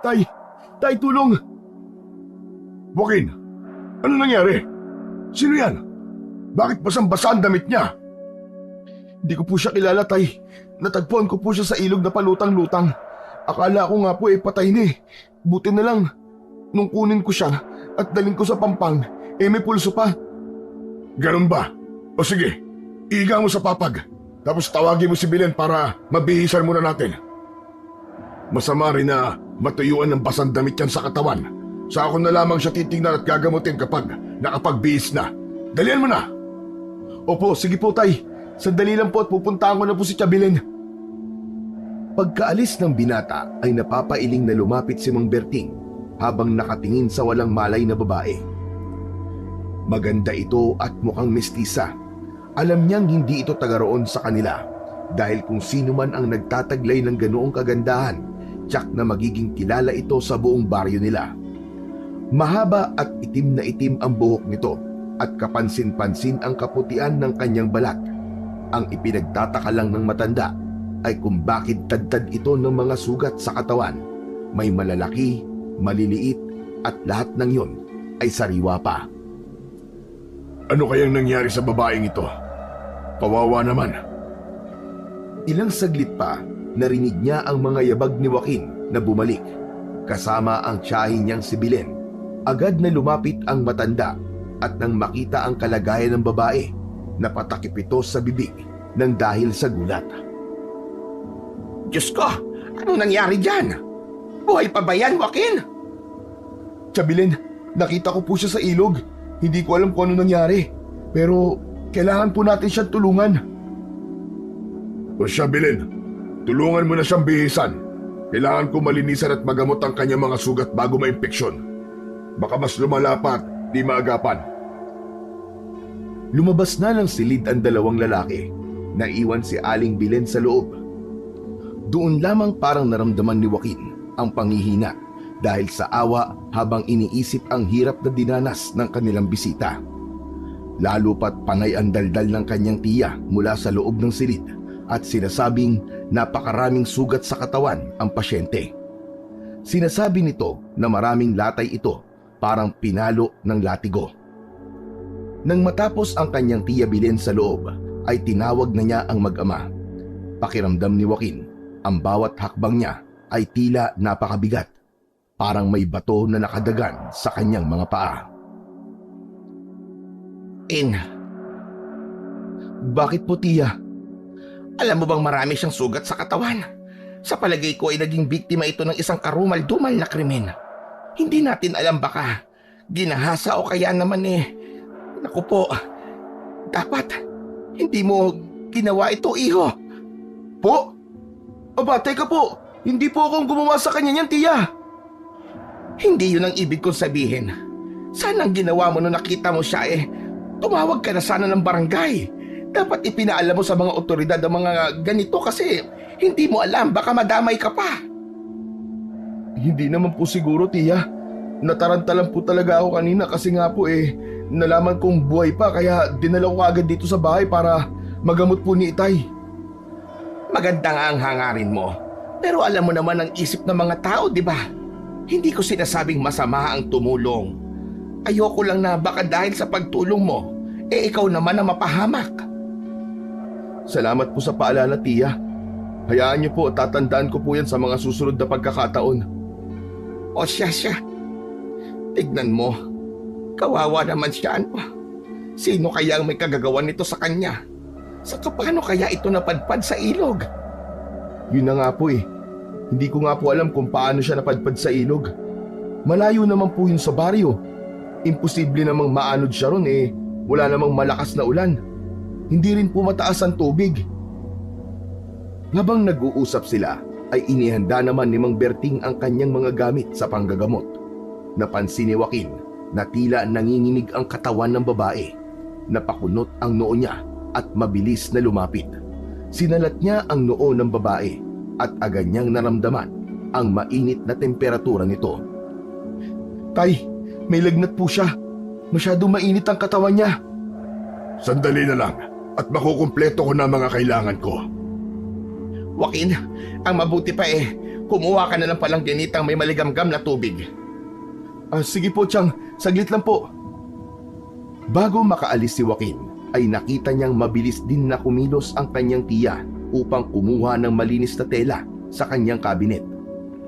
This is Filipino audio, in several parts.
Tay! Tay, tulong! Joaquin, ano nangyari? Sino yan? Bakit basang-basa ang damit niya? Hindi ko po siya kilala, Tay. Natagpuan ko po siya sa ilog na palutang-lutang. Akala ko nga po patay na eh. Buti na lang. Nung kunin ko siya at dalhin ko sa Pampang, may pulso pa. Ganun ba? O sige, iga mo sa papag. Tapos tawagin mo si Belen para mabihisan muna natin. Masama rin na matuyuan ng basang damit yan sa katawan. Sa ako na lamang siya titingnan at gagamutin kapag nakapagbihis na. Dalian mo na! Opo, sige po, Tay. Sandali lang po at pupuntahan ko na po si Belen. Pagkaalis ng binata ay napapailing na lumapit si Mang Berting habang nakatingin sa walang malay na babae. Maganda ito at mukhang mestisa. Alam niyang hindi ito taga roon sa kanila dahil kung sino man ang nagtataglay ng ganoong kagandahan, tiyak na magiging kilala ito sa buong baryo nila. Mahaba at itim na itim ang buhok nito at kapansin-pansin ang kaputian ng kanyang balat. Ang ipinagtataka lang ng matanda ay kung bakit tad-tad ito ng mga sugat sa katawan. May malalaki, maliliit at lahat ng yon ay sariwa pa. Ano kayang nangyari sa babaeng ito? Kawawa naman. Ilang saglit pa, narinig niya ang mga yabag ni Joaquin na bumalik. Kasama ang tiyahin niyang si Belen. Agad na lumapit ang matanda at nang makita ang kalagayan ng babae, napatakip ito sa bibig nang dahil sa gulat. Diyos ko, ano nangyari dyan? Buhay pa ba yan, Joaquin? Belen, nakita ko po siya sa ilog. Hindi ko alam kung ano nangyari. Pero kailangan po natin siyang tulungan. O siya, Belen, tulungan mo na siyang bihisan. Kailangan ko malinisan at magamot ang kanyang mga sugat bago ma-impeksyon. Baka mas lumala pa at di maagapan. Lumabas na ng silid ang dalawang lalaki. Naiwan si Aling Belen sa loob. Doon lamang parang naramdaman ni Joaquin ang panghihina dahil sa awa habang iniisip ang hirap na dinanas ng kanilang bisita. Lalo pat panay ang daldal ng kanyang tiya mula sa loob ng silid at sinasabing napakaraming sugat sa katawan ang pasyente. Sinasabi nito na maraming latay ito, parang pinalo ng latigo. Nang matapos ang kanyang tiya Belen sa loob, ay tinawag na niya ang mag-ama. Pakiramdam ni Joaquin, ang bawat hakbang niya ay tila napakabigat. Parang may bato na nakadagan sa kanyang mga paa. Bakit po, tiya? Alam mo bang marami siyang sugat sa katawan? Sa palagay ko ay naging biktima ito ng isang karumal-dumal na krimen. Hindi natin alam, baka ginahasa o kaya naman naku po, dapat hindi mo ginawa ito, iho. Po? Aba, teka po. Hindi po akong gumawa sa kanya niyan, tiya. Hindi yun ang ibig kong sabihin. Sana ang ginawa mo nung nakita mo siya tumawag ka na sana ng barangay. Dapat ipinaalam mo sa mga otoridad ang mga ganito kasi hindi mo alam, baka madamay ka pa. Hindi naman po siguro, tiya. Natarantalan po talaga ako kanina kasi nga po nalaman kong buhay pa kaya dinala ko agad dito sa bahay para magamot po ni Itay. Maganda nga ang hangarin mo. Pero alam mo naman ang isip ng mga tao, di ba? Hindi ko sinasabing masama ang tumulong. Ayoko lang na baka dahil sa pagtulong mo, ikaw naman ang mapahamak. Salamat po sa paalala, tiya. Hayaan niyo po, tatandaan ko po yan sa mga susunod na pagkakataon. O siya. Tignan mo. Kawawa naman siya, ano? Sino kaya ang may kagagawan nito sa kanya? Saka paano kaya ito napadpad sa ilog? Yun na nga po Hindi ko nga po alam kung paano siya napadpad sa ilog. Malayo naman po yun sa baryo. Imposible namang maanod siya ron wala namang malakas na ulan. Hindi rin po mataas ang tubig. Habang nag-uusap sila, ay inihanda naman ni Mang Berting ang kanyang mga gamit sa panggagamot. Napansin ni Joaquin na tila nanginginig ang katawan ng babae. Napakunot ang noo niya at mabilis na lumapit. Sinalat niya ang noo ng babae at agad niyang naramdaman ang mainit na temperatura nito. Tay, may lagnat po siya. Masyadong mainit ang katawan niya. Sandali na lang at makukumpleto ko na mga kailangan ko. Joaquin, ang mabuti pa kumuha ka na ng palangganitang may maligamgam na tubig. Sige po, Chang. Saglit lang po. Bago makaalis si Joaquin, ay nakita niyang mabilis din na kumilos ang kanyang tiya upang kumuha ng malinis na tela sa kanyang kabinet.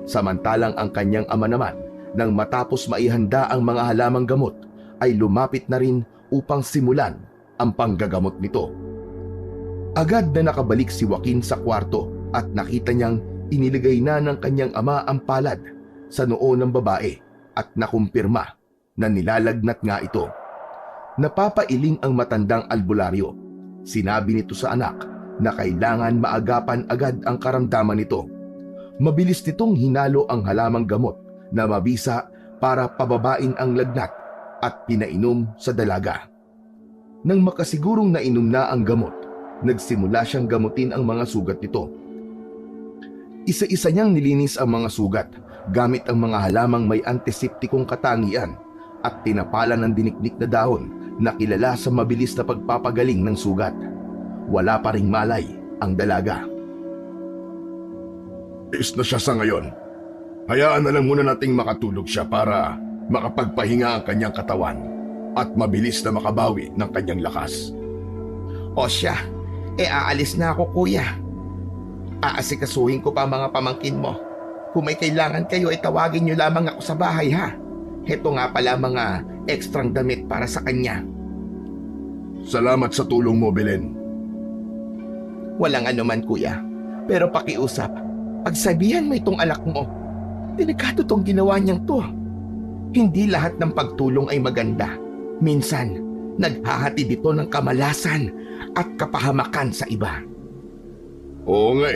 Samantalang ang kanyang ama naman, nang matapos maihanda ang mga halamang gamot, ay lumapit na rin upang simulan ang panggagamot nito. Agad na nakabalik si Joaquin sa kwarto at nakita niyang iniligay na ng kanyang ama ang palad sa noo ng babae at nakumpirma na nilalagnat nga ito. Napapailing ang matandang albularyo. Sinabi nito sa anak na kailangan maagapan agad ang karamdaman nito. Mabilis nitong hinalo ang halamang gamot na mabisa para pababain ang lagnat at pinainom sa dalaga. Nang makasigurong nainom na ang gamot, nagsimula siyang gamutin ang mga sugat nito. Isa-isa niyang nilinis ang mga sugat gamit ang mga halamang may antiseptikong katangian at tinapalan ng dinikdik na dahon na kilala sa mabilis na pagpapagaling ng sugat. Wala pa ring malay ang dalaga. Is na siya sa ngayon. Hayaan na lang muna nating makatulog siya para makapagpahinga ang kanyang katawan at mabilis na makabawi ng kanyang lakas. O siya, aalis na ako kuya. Aasikasuhin ko pa ang mga pamangkin mo. Kung may kailangan kayo ay tawagin niyo lamang ako sa bahay ha. Heto nga pala mga ekstrang damit para sa kanya. Salamat sa tulong mo, Belen. Walang anuman kuya. Pero pakiusap, pagsabihan mo itong alak mo. Delikado tong ginawa niyang to. Hindi lahat ng pagtulong ay maganda. Minsan, naghahatid ito ng kamalasan at kapahamakan sa iba. Oo nga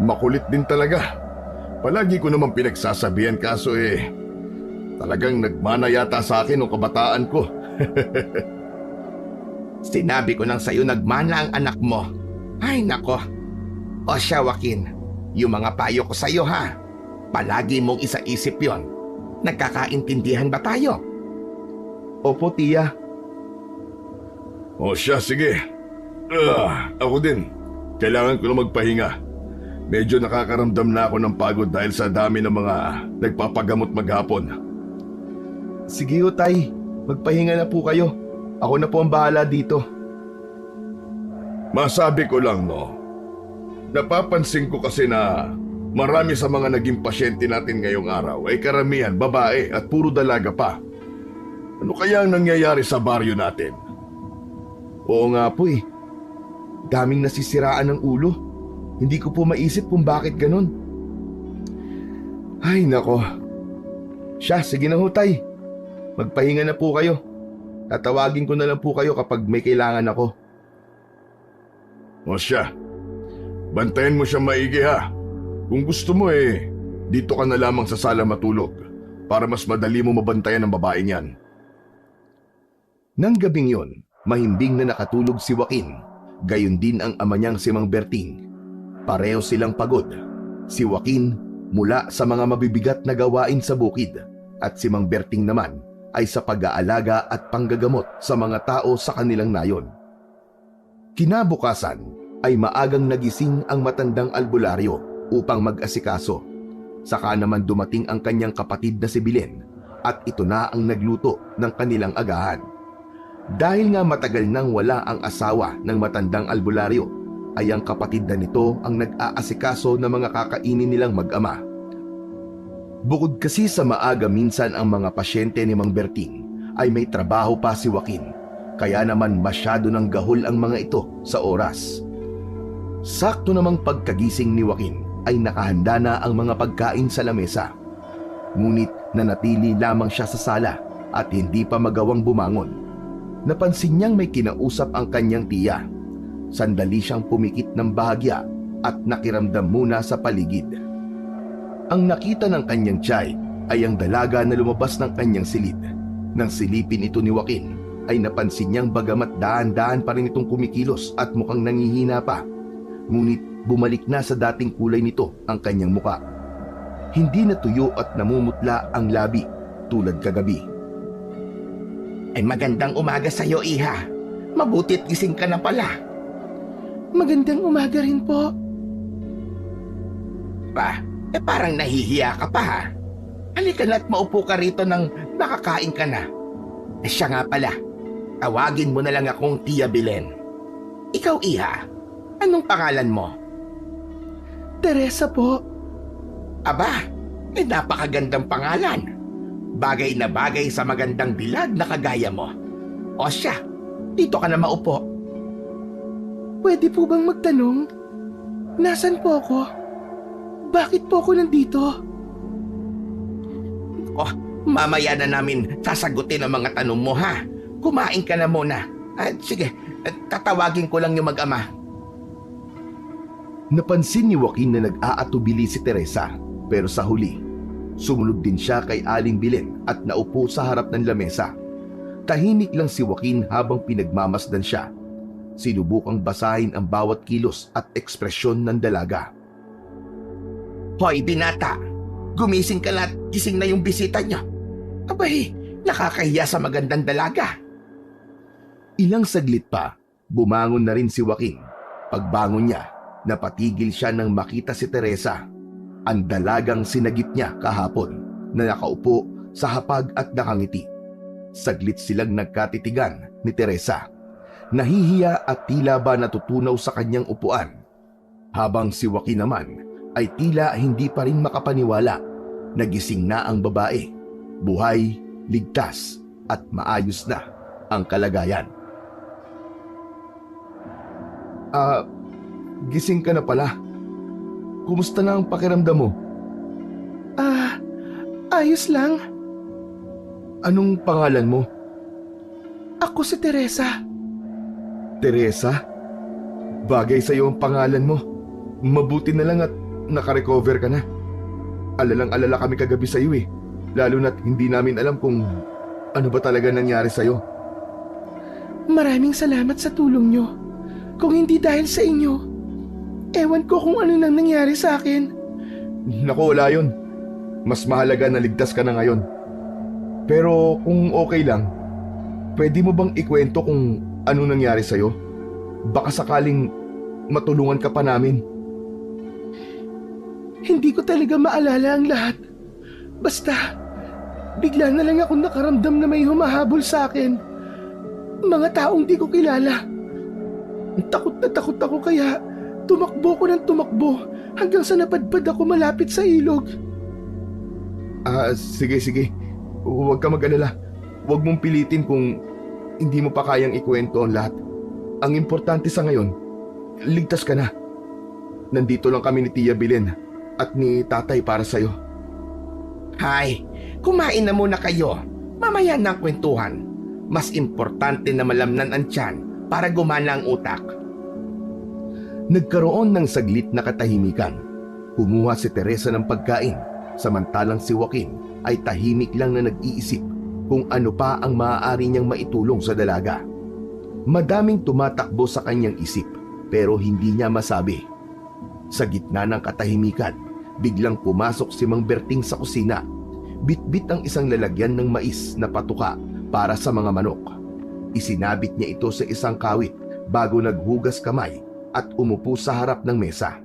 makulit din talaga. Palagi ko naman pinagsasabihan kaso talagang nagmana yata sa akin ng kabataan ko. Sinabi ko nang sa'yo nagmana ang anak mo. Ay nako. O siya Joaquin, yung mga payo ko sa'yo ha. Palagi mong isaisip yon. Nagkakaintindihan ba tayo? Opo, tiya. O siya, sige. Ako din. Kailangan ko na magpahinga. Medyo nakakaramdam na ako ng pagod dahil sa dami ng mga nagpapagamot maghapon. Sige ho, tay. Magpahinga na po kayo. Ako na po ang bahala dito. Masabi ko lang, no. Napapansin ko kasi na marami sa mga naging pasyente natin ngayong araw ay karamihan babae at puro dalaga pa. Ano kaya ang nangyayari sa baryo natin? Oo nga po Daming nasisiraan ng ulo. Hindi ko po maisip kung bakit ganun. Ay nako. Siya, sige na ho tay. Magpahinga na po kayo. Tatawagin ko na lang po kayo kapag may kailangan ako. O siya, bantayan mo siya maigi ha. Kung gusto mo dito ka na lamang sa sala matulog para mas madali mo mabantayan ang babae niyan. Nang gabing yon, mahimbing na nakatulog si Joaquin. Gayon din ang ama niyang si Mang Berting. Pareho silang pagod. Si Joaquin mula sa mga mabibigat na gawain sa bukid at si Mang Berting naman ay sa pag-aalaga at panggagamot sa mga tao sa kanilang nayon. Kinabukasan ay maagang nagising ang matandang albularyo upang mag-asikaso. Saka naman dumating ang kanyang kapatid na si Belen at ito na ang nagluto ng kanilang agahan. Dahil nga matagal nang wala ang asawa ng matandang albularyo, ay ang kapatid na nito ang nag-aasikaso ng mga kakainin nilang mag-ama. Bukod kasi sa maaga minsan ang mga pasyente ni Mang Berting, ay may trabaho pa si Joaquin, kaya naman masyado ng gahol ang mga ito sa oras. Sakto namang pagkagising ni Joaquin ay nakahanda na ang mga pagkain sa lamesa. Ngunit nanatili lamang siya sa sala at hindi pa magawang bumangon. Napansin niyang may kinausap ang kanyang tiya. Sandali siyang pumikit ng bahagya at nakiramdam muna sa paligid. Ang nakita ng kanyang tiyay ay ang dalaga na lumabas ng kanyang silid. Nang silipin ito ni Joaquin, ay napansin niyang bagamat daan-daan pa rin itong kumikilos at mukhang nangihina pa. Ngunit bumalik na sa dating kulay nito ang kanyang muka. Hindi natuyo at namumutla ang labi tulad kagabi. Ay magandang umaga sa iyo, iha. Mabuti't gising ka na pala. Magandang umaga rin po. ba? Parang nahihiya ka pa ha. Halika na at maupo ka rito nang nakakain ka na. Siya nga pala, tawagin mo na lang akong Tia Belen. Ikaw, Iha, anong pangalan mo? Teresa po. Aba, napakagandang pangalan. Bagay na bagay sa magandang dilag na kagaya mo. O siya, dito ka na maupo. Pwede po bang magtanong? Nasaan po ako? Bakit po ako nandito? Mamaya na namin sasagutin ang mga tanong mo ha. Kumain ka na muna. Sige, tatawagin ko lang yung mag-ama. Napansin ni Joaquin na nag-aatubili si Teresa, pero sa huli, sumunod din siya kay Aling Belen at naupo sa harap ng lamesa. Tahimik lang si Joaquin habang pinagmamasdan siya. Sinubukang basahin ang bawat kilos at ekspresyon ng dalaga. Hoy, binata! Gumising ka na at gising na yung bisita niyo. Abay, nakakahiya sa magandang dalaga. Ilang saglit pa, bumangon na rin si Joaquin. Pagbangon niya, napatigil siya nang makita si Teresa, ang dalagang sinagip niya kahapon na nakaupo sa hapag at nakangiti. Saglit silang nagkatitigan ni Teresa. Nahihiya at tila ba natutunaw sa kanyang upuan. Habang si Joaquin naman ay tila hindi pa rin makapaniwala. Nagising na ang babae. Buhay, ligtas at maayos na ang kalagayan. Gising ka na pala. Kumusta na ang pakiramdam mo? Ayos lang. Anong pangalan mo? Ako si Teresa. Teresa? Bagay sa iyo ang pangalan mo. Mabuti na lang at nakarecover ka na. Alalang-alala kami kagabi sa iyo eh. Lalo na't hindi namin alam kung ano ba talaga nangyari sa iyo. Maraming salamat sa tulong nyo. Kung hindi dahil sa inyo, ewan ko kung ano nang nangyari sa akin. Naku, wala yun. Mas mahalaga na ligtas ka na ngayon. Pero kung okay lang, pwede mo bang ikwento kung ano nangyari sa'yo? Baka sakaling matulungan ka pa namin. Hindi ko talaga maalala ang lahat. Basta, bigla na lang akong nakaramdam na may humahabol sa akin. Mga taong di ko kilala. Takot na takot ako kaya tumakbo ko ng tumakbo hanggang sa napadpad ako malapit sa ilog. Sige. Huwag ka mag-alala. Huwag mong pilitin kung hindi mo pa kayang ikwento ang lahat. Ang importante sa ngayon, ligtas ka na. Nandito lang kami ni Tia Belen at ni Tatay para sa'yo. Hay, kumain na muna kayo. Mamaya na ang kwentuhan. Mas importante na malamnan ang tiyan para gumana ang utak. Nagkaroon ng saglit na katahimikan. Kumuha si Teresa ng pagkain, samantalang si Joaquin ay tahimik lang na nag-iisip kung ano pa ang maaari niyang maitulong sa dalaga. Madaming tumatakbo sa kanyang isip pero hindi niya masabi. Sa gitna ng katahimikan, biglang pumasok si Mang Berting sa kusina. Bitbit ang isang lalagyan ng mais na patuka para sa mga manok. Isinabit niya ito sa isang kawit bago naghugas kamay at umupo sa harap ng mesa.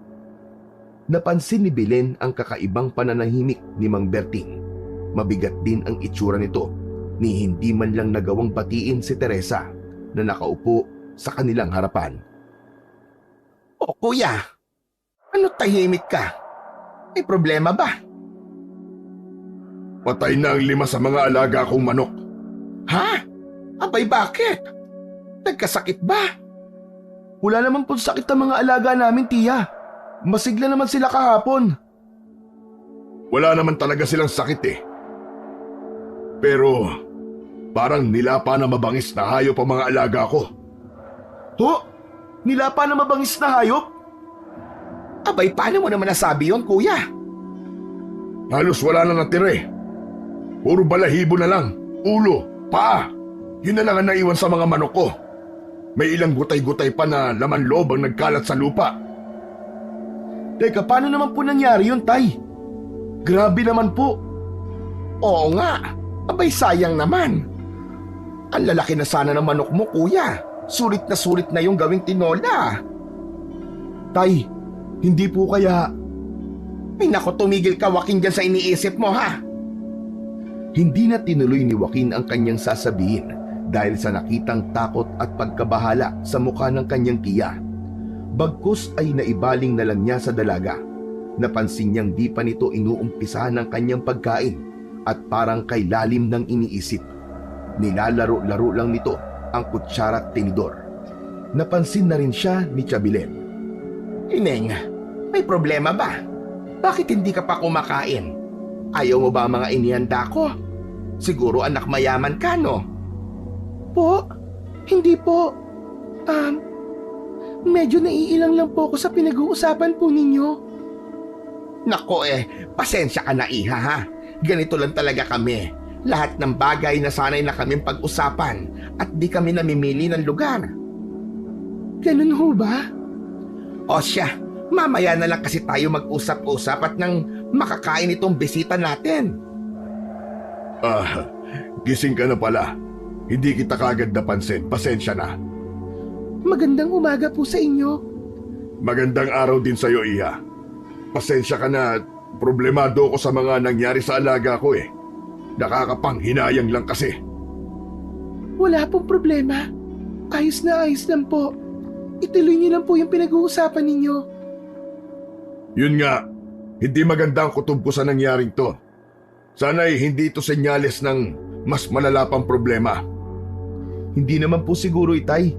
Napansin ni Belen ang kakaibang pananahimik ni Mang Berting. Mabigat din ang itsura nito ni hindi man lang nagawang batiin si Teresa na nakaupo sa kanilang harapan. O kuya, ano tahimik ka? May problema ba? Patay na ang 5 sa mga alaga kong manok. Ha? Abay bakit? Nagkasakit ba? Wala naman po sakit ang mga alaga namin, Tia. Masigla naman sila kahapon. Wala naman talaga silang sakit eh. Pero parang nilapa na mabangis na hayop ang mga alaga ko. Ho? Nilapa na mabangis na hayop? Abay, paano mo naman nasabi yun, kuya? Halos wala na natira eh. Puro balahibo na lang, ulo, paa. Yun na lang ang naiwan sa mga manok ko. May ilang gutay-gutay pa na laman loob ang nagkalat sa lupa. Teka, paano naman po nangyari yun, Tay? Grabe naman po. Oo nga. Abay, sayang naman. Ang lalaki na sana ng manok mo, kuya. Sulit na yung gawing tinola. Tay, hindi po kaya Ay nako, tumigil ka Joaquin dyan sa iniisip mo ha. Hindi na tinuloy ni Joaquin ang kanyang sasabihin dahil sa nakitang takot at pagkabahala sa mukha ng kanyang tiya. Bagkus ay naibaling na lang niya sa dalaga. Napansin niyang di pa nito inuumpisahan ng kanyang pagkain at parang kay lalim ng iniisip. Nilalaro-laro lang nito ang kutsara at tinidor. Napansin na rin siya ni Chabilen. Ineng, may problema ba? Bakit hindi ka pa kumakain? Ayaw mo ba ang mga inihanda ko? Siguro anak mayaman ka, no? Po? Hindi po. Medyo naiilang lang po ako sa pinag-uusapan po ninyo. Nako pasensya ka na iha ha. Ganito lang talaga kami. Lahat ng bagay na sanay na kaming pag-usapan at di kami namimili ng lugar. Ganun ho ba? O siya, mamaya na lang kasi tayo mag-usap-usap at nang makakain itong bisita natin. Gising ka na pala. Hindi kita kagad napansin. Pasensya na. Magandang umaga po sa inyo. Magandang araw din sa'yo, Iha. Pasensya ka na. Problemado ako sa mga nangyari sa alaga ko eh. Nakakapanghinayang lang kasi. Wala pong problema. Ayos na ayos lang po. Ituloy niyo lang po yung pinag-uusapan ninyo. Yun nga, hindi maganda ang kutob ko sa nangyaring to. Sana'y hindi ito senyales ng mas malala pang problema. Hindi naman po siguro, Itay.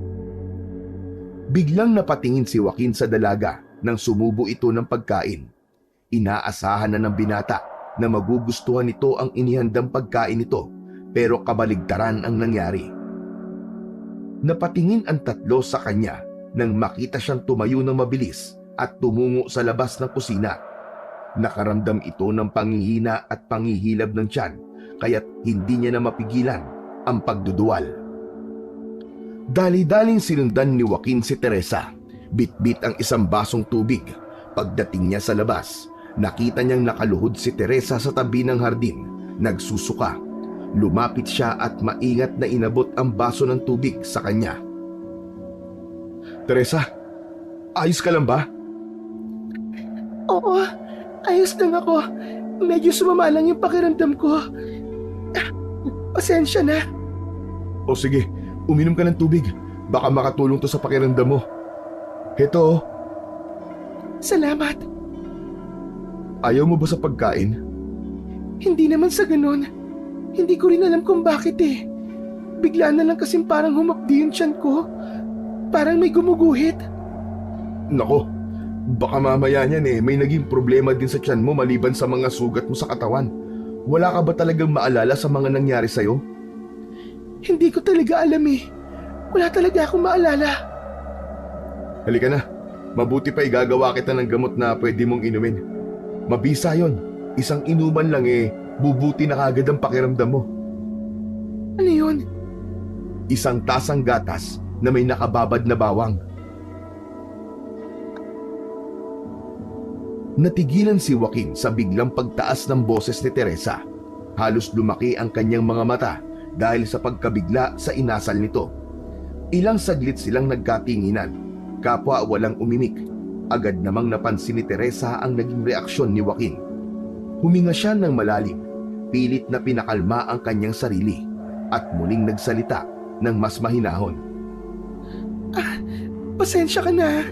Biglang napatingin si Joaquin sa dalaga nang sumubo ito ng pagkain. Inaasahan na ng binata na magugustuhan nito ang inihandang pagkain nito, pero kabaligtaran ang nangyari. Napatingin ang tatlo sa kanya nang makita siyang tumayo ng mabilis at tumungo sa labas ng kusina. Nakaramdam ito ng panghihina at panghihilab ng tiyan, kaya't hindi niya na mapigilan ang pagduduwal. Dali-daling sinundan ni Joaquin si Teresa. Bit-bit ang isang basong tubig. Pagdating niya sa labas, nakita niyang nakaluhod si Teresa sa tabi ng hardin, nagsusuka. Lumapit siya at maingat na inabot ang baso ng tubig sa kanya. Teresa, ayos ka lang ba? Oo, ayos lang ako. Medyo sumama lang yung pakiramdam ko. Pasensya na. O sige, uminom ka ng tubig. Baka makatulong to sa pakiramdam mo. Heto. Salamat. Ayaw mo ba sa pagkain? Hindi naman sa ganun. Hindi ko rin alam kung bakit eh. Bigla na lang kasing parang humapdi yung tiyan ko. Parang may gumuguhit. Nako, baka mamaya niyan may naging problema din sa tiyan mo maliban sa mga sugat mo sa katawan. Wala ka ba talagang maalala sa mga nangyari sa'yo? Hindi ko talaga alam eh. Wala talaga akong maalala. Halika na, mabuti pa igagawa kita ng gamot na pwede mong inumin. Mabisa yon. Isang inuman lang bubuti na kagad ang pakiramdam mo. Ano yun? Isang tasang gatas na may nakababad na bawang. Natigilan si Joaquin sa biglang pagtaas ng boses ni Teresa. Halos lumaki ang kanyang mga mata dahil sa pagkabigla sa inasal nito. Ilang saglit silang nagkatinginan, kapwa walang umimik. Agad namang napansin ni Teresa ang naging reaksyon ni Joaquin. Huminga siya ng malalim, pilit na pinakalma ang kanyang sarili at muling nagsalita ng mas mahinahon. Pasensya ka na.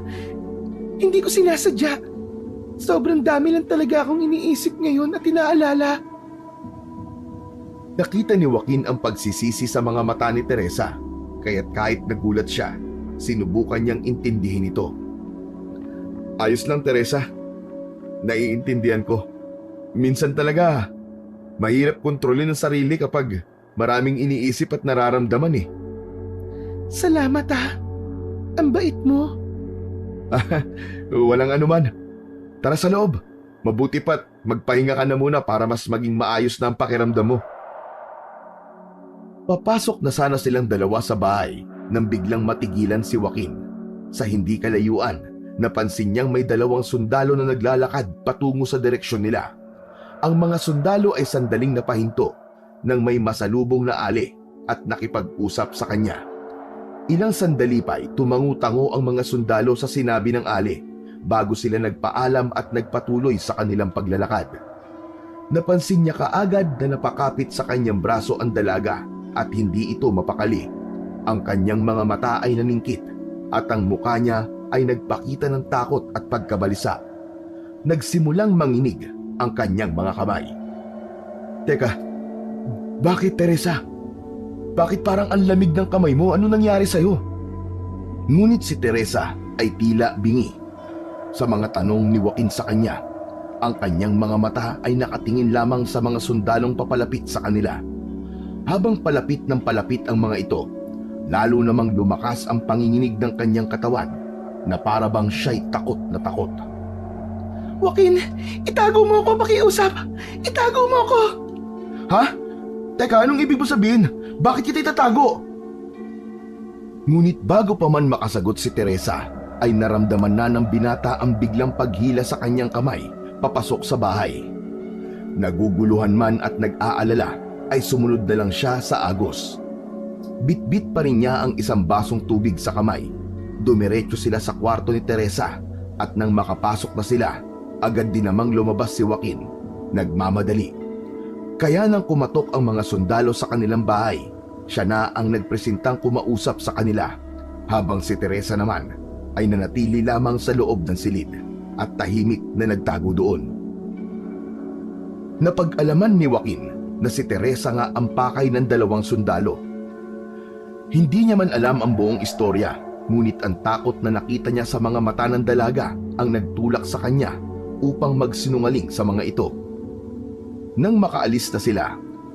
Hindi ko sinasadya. Sobrang dami lang talaga akong iniisip ngayon at inaalala. Nakita ni Joaquin ang pagsisisi sa mga mata ni Teresa, kaya't kahit nagulat siya, sinubukan niyang intindihin ito. Ayos lang, Teresa. Naiintindihan ko. Minsan talaga, mahirap kontrolin ang sarili kapag maraming iniisip at nararamdaman . Salamat Ang bait mo. Walang anuman. Tara sa loob. Mabuti pa't magpahinga ka na muna para mas maging maayos na ang pakiramdam mo. Papasok na sana silang dalawa sa bahay nang biglang matigilan si Joaquin. Sa hindi kalayuan, napansin niyang may dalawang sundalo na naglalakad patungo sa direksyon nila. Ang mga sundalo ay sandaling napahinto nang may masalubong na ali at nakipag-usap sa kanya. Ilang sandali pa'y tumangu-tango ang mga sundalo sa sinabi ng ali. bago sila nagpaalam at nagpatuloy sa kanilang paglalakad. Napansin niya kaagad na napakapit sa kanyang braso ang dalaga at hindi ito mapakali. Ang kanyang mga mata ay naningkit at ang mukha niya ay nagpakita ng takot at pagkabalisa. Nagsimulang manginig ang kanyang mga kamay. Teka, bakit Teresa? Bakit parang ang lamig ng kamay mo? Ano nangyari sa'yo? Ngunit si Teresa ay tila bingi sa mga tanong ni Joaquin sa kanya. Ang kanyang mga mata ay nakatingin lamang sa mga sundalong papalapit sa kanila. Habang palapit ng palapit ang mga ito, lalo namang lumakas ang panginginig ng kanyang katawan na para bang siya'y takot na takot. Joaquin, itago mo ako, pakiusap. Itago mo ako. Ha? Teka, anong ibig mo sabihin? Bakit kita itatago? Ngunit bago pa man makasagot si Teresa, ay naramdaman na ng binata ang biglang paghila sa kanyang kamay papasok sa bahay. Naguguluhan man at nag-aalala, ay sumunod na lang siya sa agos. Bitbit pa rin niya ang isang basong tubig sa kamay. Dumiretso sila sa kwarto ni Teresa at nang makapasok na sila, agad din namang lumabas si Joaquin. Nagmamadali. Kaya nang kumatok ang mga sundalo sa kanilang bahay, siya na ang nagpresentang kumausap sa kanila, habang si Teresa naman ay nanatili lamang sa loob ng silid at tahimik na nagtago doon. Napag-alaman ni Joaquin na si Teresa nga ang pakay ng dalawang sundalo. Hindi niya man alam ang buong istorya, ngunit ang takot na nakita niya sa mga mata ng dalaga ang nagtulak sa kanya upang magsinungaling sa mga ito. Nang makaalis na sila,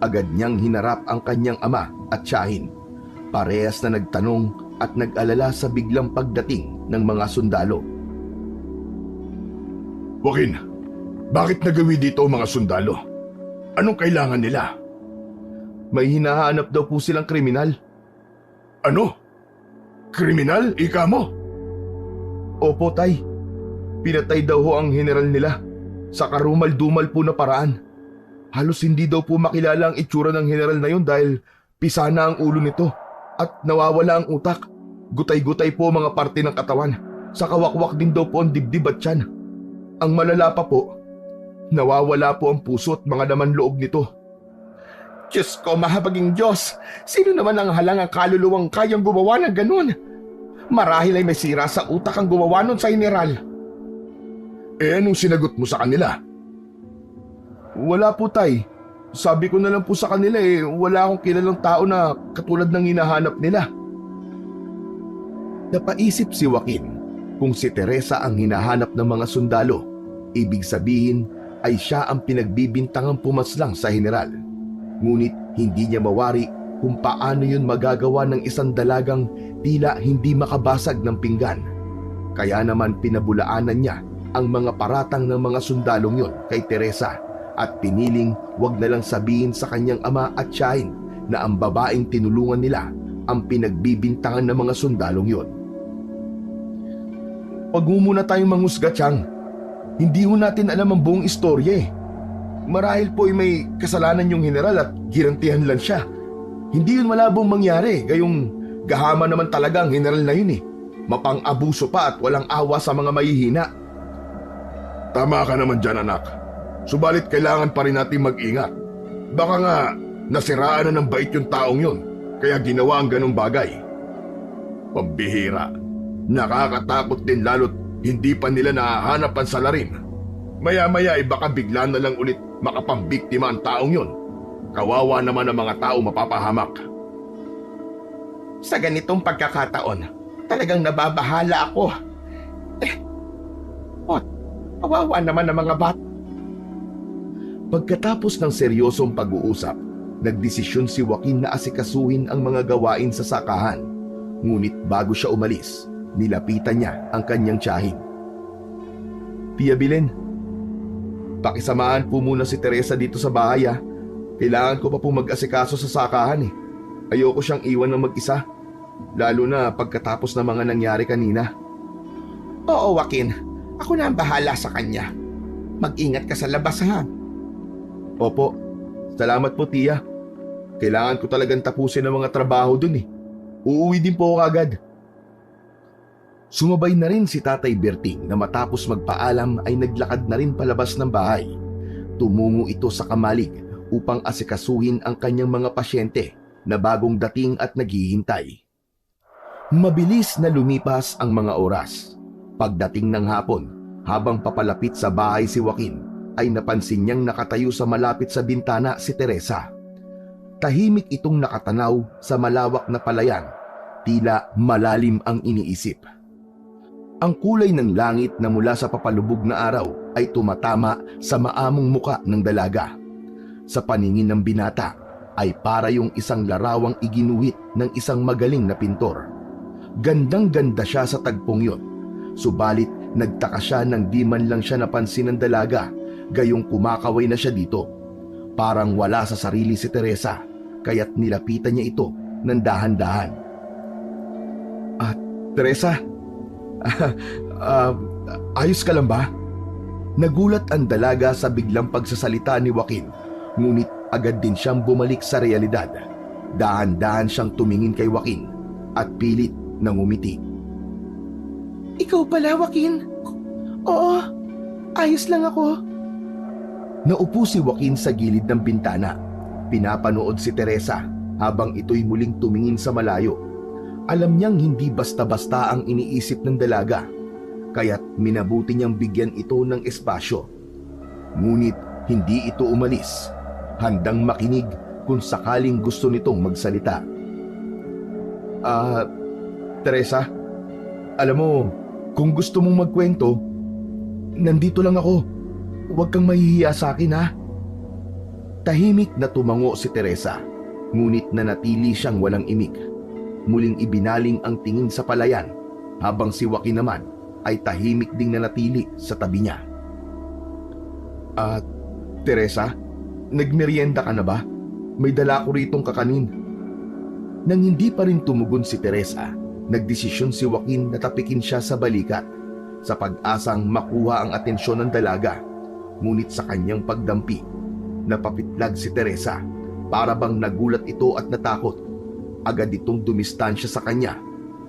agad niyang hinarap ang kanyang ama at tiyahin. Parehas na nagtanong at nag-alala sa biglang pagdating ng mga sundalo. Joaquin, bakit nagawi dito ang mga sundalo? Anong kailangan nila? May hinahanap daw po silang kriminal. Ano? Kriminal? Ika mo? Opo, tay. Pinatay daw ho ang general nila sa karumal-dumal po na paraan. Halos hindi daw po makilala ang itsura ng general na yun dahil pisana ang ulo nito at nawawala ang utak. Gutay-gutay po mga parte ng katawan. Sa kawakwak din daw po ang dibdib at tiyan. Ang malala pa po, nawawala po ang puso at mga laman loob nito. Diyos ko, mahabaging Diyos! Sino naman ang halangang kaluluwang kayang gumawa ng ganun? Marahil ay may sira sa utak ang gumawa nun sa general. Eh anong sinagot mo sa kanila? Wala po, tay. Sabi ko na lang po sa kanila wala akong kilalang tao na katulad ng hinahanap nila. Napaisip si Joaquin kung si Teresa ang hinahanap ng mga sundalo. Ibig sabihin ay siya ang pinagbibintangang pumaslang sa general. Ngunit hindi niya mawari kung paano yun magagawa ng isang dalagang tila hindi makabasag ng pinggan. Kaya naman pinabulaanan niya ang mga paratang ng mga sundalong yon kay Teresa at piniling wag na lang sabihin sa kanyang ama at tiyahin na ang babaeng tinulungan nila ang pinagbibintangan ng mga sundalong yon. Wag mo muna tayong manghusga, Chang. Hindi ho natin alam ang buong istorya. Marahil po ay may kasalanan yung general at girantihan lang siya. Hindi yun malabong mangyari, gayong gahama naman talaga ang general na yun Mapang-abuso pa at walang awa sa mga mahihina. Tama ka naman dyan, anak. Subalit kailangan pa rin natin mag-ingat. Baka nga nasiraan na ng bait yung taong yun, kaya ginawa ang ganong bagay. Pambihira. Nakakatakot din lalo't hindi pa nila nahahanap ang salarin. Maya-maya ay baka bigla na lang ulit makapambiktima ang taong yun. Kawawa naman ang mga tao mapapahamak. Sa ganitong pagkakataon, talagang nababahala ako. Kawawa naman ang mga bat. Pagkatapos ng seryosong pag-uusap, nagdesisyon si Joaquin na asikasuhin ang mga gawain sa sakahan. Ngunit bago siya umalis, nilapitan niya ang kanyang tiyahin. Tia Belen, pakisamahan po muna si Teresa dito sa bahay. Kailangan ko pa po mag-asikaso sa sakahan. Ayoko siyang iwan ng mag-isa, lalo na pagkatapos ng mga nangyari kanina. Oo, Joaquin. Ako na ang bahala sa kanya. Mag-ingat ka sa labas, ha? Opo, salamat po, tiya. Kailangan ko talagang tapusin ang mga trabaho dun. Uuwi din po ako agad. Sumabay na rin si Tatay Berting na matapos magpaalam ay naglakad na rin palabas ng bahay. Tumungo ito sa kamalig upang asikasuhin ang kanyang mga pasyente na bagong dating at naghihintay. Mabilis na lumipas ang mga oras. Pagdating ng hapon, habang papalapit sa bahay si Joaquin, ay napansin niyang nakatayo sa malapit sa bintana si Teresa. Tahimik itong nakatanaw sa malawak na palayan, tila malalim ang iniisip. Ang kulay ng langit na mula sa papalubog na araw ay tumatama sa maamong muka ng dalaga. Sa paningin ng binata ay para yung isang larawang iginuhit ng isang magaling na pintor. Gandang-ganda siya sa tagpong yun, subalit nagtaka siya nang di man lang siya napansin ng dalaga, gayong kumakaway na siya dito. Parang wala sa sarili si Teresa, kaya't nilapitan niya ito ng dahan-dahan. Teresa? Ayos ka lang ba? Nagulat ang dalaga sa biglang pagsasalita ni Joaquin, ngunit agad din siyang bumalik sa realidad. Dahan-dahan siyang tumingin kay Joaquin at pilit na ngumiti. Ikaw pala, Joaquin? Oo, ayos lang ako. Naupo si Joaquin sa gilid ng bintana. Pinapanood si Teresa habang ito'y muling tumingin sa malayo. Alam niyang hindi basta-basta ang iniisip ng dalaga, kaya't minabuti niyang bigyan ito ng espasyo. Ngunit hindi ito umalis, handang makinig kung sakaling gusto nitong magsalita. Teresa, alam mo, kung gusto mong magkwento, nandito lang ako. Huwag kang mahihiya sa akin, ha? Tahimik na tumango si Teresa, ngunit nanatili siyang walang imik. Muling ibinaling ang tingin sa palayan, habang si Joaquin naman ay tahimik ding nanatili sa tabi niya. Teresa, nagmerienda ka na ba? May dala ko ritong kakanin. Nang hindi pa rin tumugon si Teresa, nagdesisyon si Joaquin na tapikin siya sa balikat, sa pag-asang makuha ang atensyon ng dalaga. Ngunit sa kanyang pagdampi, napapitlag si Teresa, para bang nagulat ito at natakot. Agad itong dumistansya sa kanya,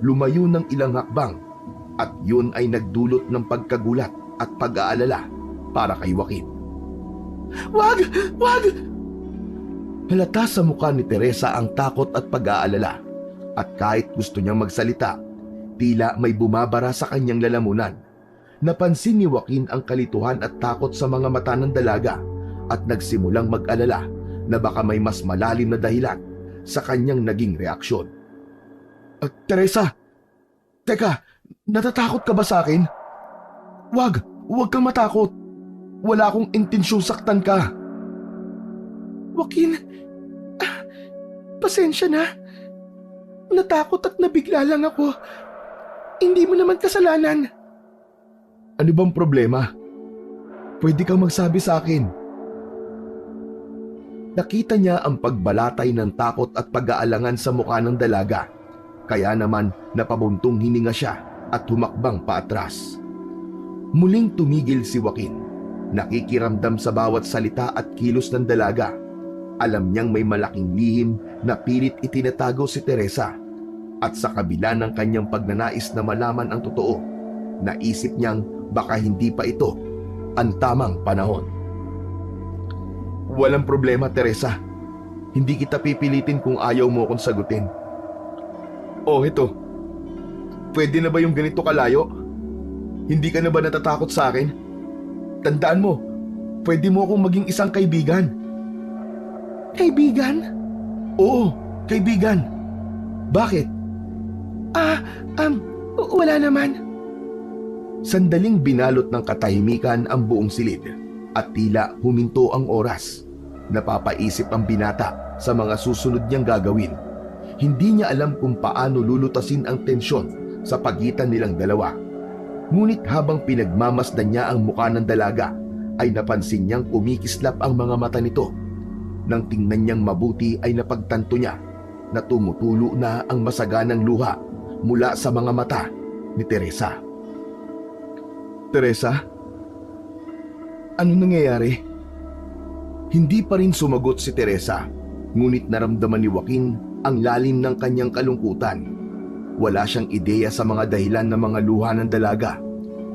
lumayo ng ilang hakbang, at yun ay nagdulot ng pagkagulat at pag-aalala para kay Joaquin. Wag! Wag! Halata sa mukha ni Teresa ang takot at pag-aalala, at kahit gusto niyang magsalita, tila may bumabara sa kanyang lalamunan. Napansin ni Joaquin ang kalituhan at takot sa mga mata ng dalaga, at nagsimulang mag-alala na baka may mas malalim na dahilan sa kanyang naging reaksyon. Teresa, teka, natatakot ka ba sa akin? Wag kang matakot. Wala akong intensyong saktan ka. Joaquin, pasensya na. Natakot at nabigla lang ako. Hindi mo naman kasalanan. Ano bang problema? Pwede kang magsabi sa akin. Nakita niya ang pagbalatay ng takot at pag-aalangan sa mukha ng dalaga, kaya naman napabuntong hininga siya at humakbang paatras. Muling tumigil si Joaquin, nakikiramdam sa bawat salita at kilos ng dalaga. Alam niyang may malaking lihim na pilit itinatago si Teresa, at sa kabila ng kanyang pagnanais na malaman ang totoo, naisip niyang baka hindi pa ito ang tamang panahon. Walang problema, Teresa. Hindi kita pipilitin kung ayaw mo akong sagutin. Ito. Pwede na ba yung ganito kalayo? Hindi ka na ba natatakot sa akin? Tandaan mo, pwede mo akong maging isang kaibigan. Kaibigan? Oo, kaibigan. Bakit? Wala naman. Sandaling binalot ng katahimikan ang buong silid, at tila huminto ang oras. Napapaisip ang binata sa mga susunod niyang gagawin. Hindi niya alam kung paano lulutasin ang tensyon sa pagitan nilang dalawa. Ngunit habang pinagmamasdan niya ang mukha ng dalaga, ay napansin niyang kumikislap ang mga mata nito. Nang tingnan niyang mabuti ay napagtanto niya na tumutulo na ang masaganang luha mula sa mga mata ni Teresa. Teresa? Ano nangyayari? Hindi pa rin sumagot si Teresa, ngunit naramdaman ni Joaquin ang lalim ng kanyang kalungkutan. Wala siyang ideya sa mga dahilan ng mga luha ng dalaga,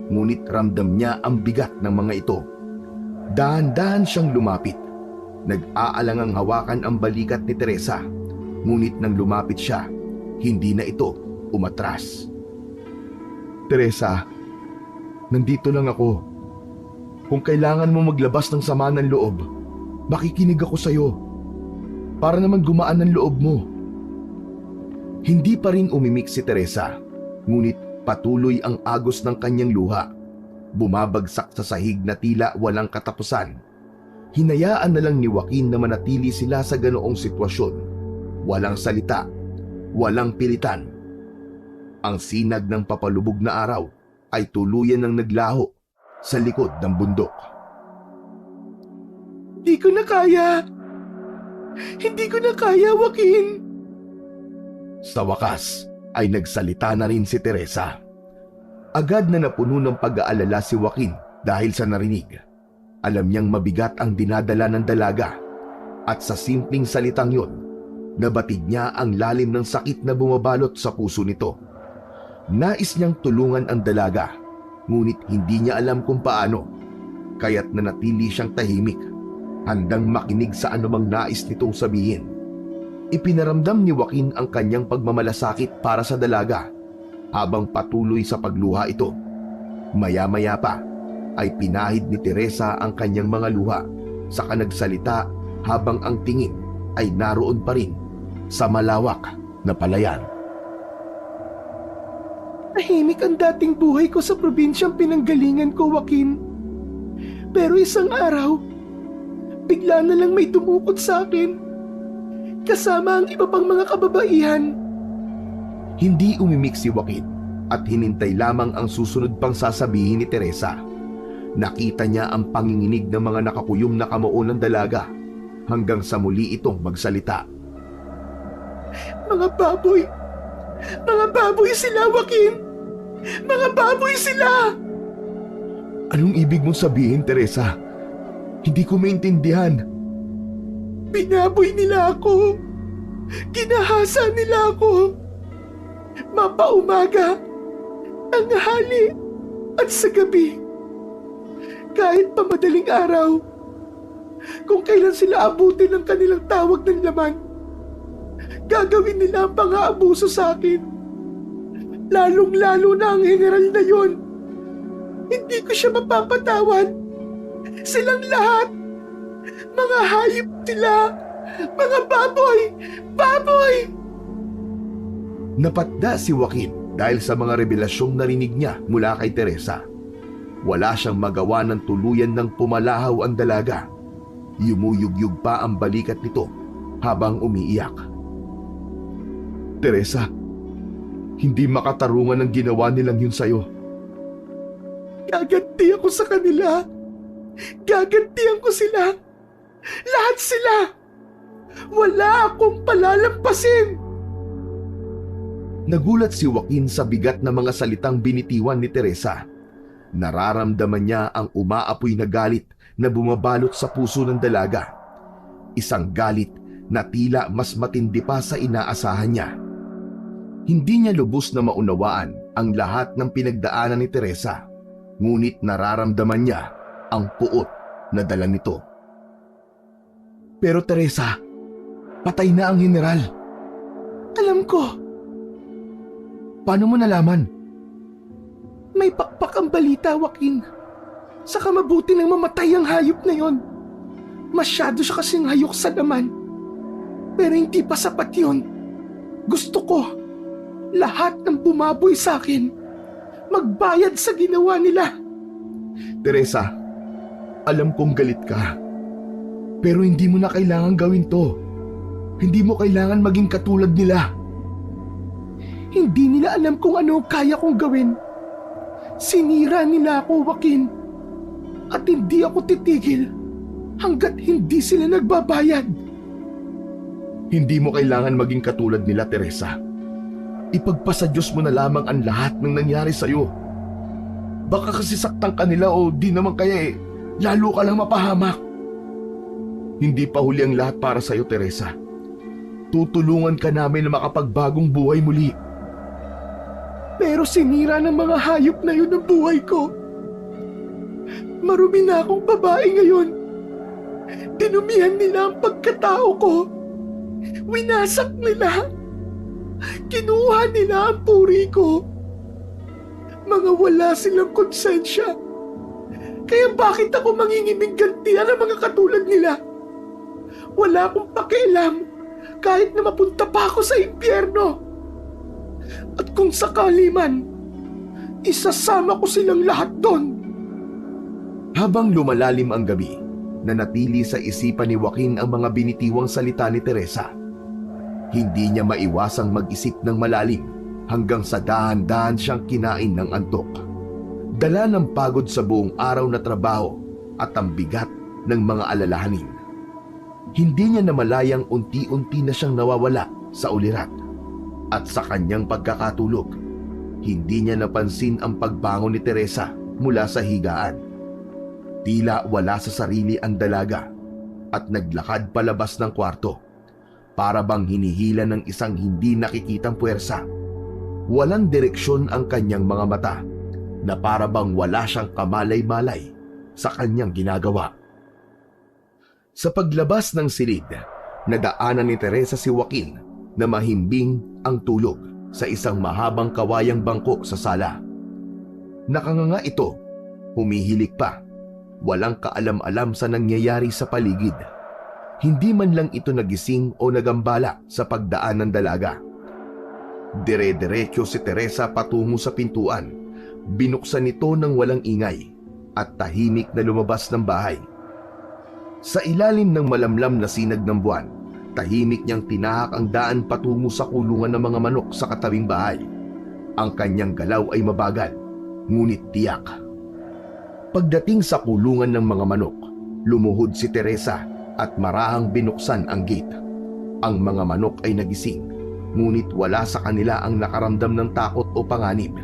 ngunit ramdam niya ang bigat ng mga ito. Dahan-dahan siyang lumapit. Nag-aalangang hawakan ang balikat ni Teresa, ngunit nang lumapit siya, hindi na ito umatras. Teresa, nandito lang ako. Kung kailangan mo maglabas ng sama ng loob, makikinig ako sa'yo. Para naman gumaan ang loob mo. Hindi pa rin umimik si Teresa, ngunit patuloy ang agos ng kanyang luha. Bumabagsak sa sahig na tila walang katapusan. Hinayaan na lang ni Joaquin na manatili sila sa ganoong sitwasyon. Walang salita, walang pilitan. Ang sinag ng papalubog na araw ay tuluyan ng naglaho sa likod ng bundok. Di ko na kaya. Hindi ko na kaya, Joaquin. Sa wakas ay nagsalita na rin si Teresa. Agad na napuno ng pag-aalala si Joaquin dahil sa narinig. Alam niyang mabigat ang dinadala ng dalaga at sa simpleng salitang yon, nabatid niya ang lalim ng sakit na bumabalot sa puso nito. Nais niyang tulungan ang dalaga, ngunit hindi niya alam kung paano, kaya't nanatili siyang tahimik, handang makinig sa anumang nais nitong sabihin. Ipinaramdam ni Joaquin ang kanyang pagmamalasakit para sa dalaga habang patuloy sa pagluha ito. Maya-maya pa ay pinahid ni Teresa ang kanyang mga luha, saka nagsalita habang ang tingin ay naroon pa rin sa malawak na palayan. Tahimik ang dating buhay ko sa probinsyang pinanggalingan ko, Joaquin. Pero isang araw, bigla na lang may tumukod sa akin, kasama ang iba pang mga kababaihan. Hindi umimik si Joaquin at hinintay lamang ang susunod pang sasabihin ni Teresa. Nakita niya ang panginginig ng mga nakakuyom na kamao ng dalaga hanggang sa muli itong magsalita. Mga baboy! Mga baboy sila, Joaquin! Mga baboy sila! Anong ibig mong sabihin, Teresa? Hindi ko maintindihan. Binaboy nila ako! Ginahasa nila ako! Mapaumaga, tanghali, at sa gabi. Kahit pa madaling araw, kung kailan sila abutin ng kanilang tawag ng laman, gagawin nila ang pang-aabuso sa akin. Lalong-lalo na ang general na yon. Hindi ko siya mapapatawad. Silang lahat, mga hayop sila, mga baboy, baboy! Napatda si Joaquin dahil sa mga revelasyong narinig niya mula kay Teresa. Wala siyang magawa ng tuluyan ng pumalahaw ang dalaga. Yumuyugyug pa ang balikat nito habang umiiyak. Teresa, hindi makatarungan ang ginawa nilang yun sa'yo. Gaganti ako sa kanila. Gagantihan ko sila. Lahat sila. Wala akong palalampasin. Nagulat si Joaquin sa bigat na mga salitang binitiwan ni Teresa. Nararamdaman niya ang umaapoy na galit na bumabalot sa puso ng dalaga. Isang galit na tila mas matindi pa sa inaasahan niya. Hindi niya lubos na maunawaan ang lahat ng pinagdaanan ni Teresa, ngunit nararamdaman niya ang puot na dala nito. Pero Teresa, patay na ang general. Alam ko. Paano mo nalaman? May pakpak ang balita, Joaquin. Saka mabuti nang mamatay ang hayop na yon. Masyado siya kasing hayok sa laman. Pero hindi pa sapat yun. Gusto ko, lahat ng bumaboy sa akin, magbayad sa ginawa nila. Teresa, alam kong galit ka. Pero hindi mo na kailangan gawin to. Hindi mo kailangan maging katulad nila. Hindi nila alam kung ano kaya kong gawin. Sinira nila ako, Joaquin. At hindi ako titigil hanggat hindi sila nagbabayad. Hindi mo kailangan maging katulad nila, Teresa. Ipagpasa Diyos mo na lamang ang lahat ng nangyari sa'yo. Baka kasi saktan ka nila o di naman kaya lalo ka lang mapahamak. Hindi pa huli ang lahat para sa'yo, Teresa. Tutulungan ka namin na makapagbagong buhay muli. Pero sinira ng mga hayop na yun ang buhay ko. Marumi na akong babae ngayon. Dinumihan nila ang pagkatao ko. Winasak nila. Kinuha nila ang puri ko. Mga wala silang konsensya. Kaya bakit ako mangingiming gantian ng mga katulad nila? Wala akong pakialam kahit na mapunta pa ako sa impyerno. At kung sakali man, isasama ko silang lahat doon. Habang lumalalim ang gabi, nanatili sa isipan ni Joaquin ang mga binitiwang salita ni Teresa. Hindi niya maiwasang mag-isip ng malalim hanggang sa dahan-dahan siyang kinain ng antok. Dala ng pagod sa buong araw na trabaho at ang bigat ng mga alalahanin. Hindi niya namalayang unti-unti na siyang nawawala sa ulirat. At sa kanyang pagkakatulog, hindi niya napansin ang pagbangon ni Teresa mula sa higaan. Tila wala sa sarili ang dalaga at naglakad palabas ng kwarto para bang hinihila ng isang hindi nakikitang puwersa. Walang direksyon ang kanyang mga mata na para bang wala siyang kamalay-malay sa kanyang ginagawa. Sa paglabas ng silid, nadaanan ni Teresa si Joaquin na mahimbing ang tulog sa isang mahabang kawayang bangko sa sala. Nakanganga ito, humihilik pa, walang kaalam-alam sa nangyayari sa paligid. Hindi man lang ito nagising o nagambala sa pagdaan ng dalaga. Dire-diretso si Teresa patungo sa pintuan. Binuksan ito ng walang ingay at tahimik na lumabas ng bahay. Sa ilalim ng malamlam na sinag ng buwan, tahimik niyang tinahak ang daan patungo sa kulungan ng mga manok sa katabing bahay. Ang kanyang galaw ay mabagal, ngunit tiyak. Pagdating sa kulungan ng mga manok, lumuhod si Teresa at marahang binuksan ang gate. Ang mga manok ay nagising, ngunit wala sa kanila ang nakaramdam ng takot o panganib.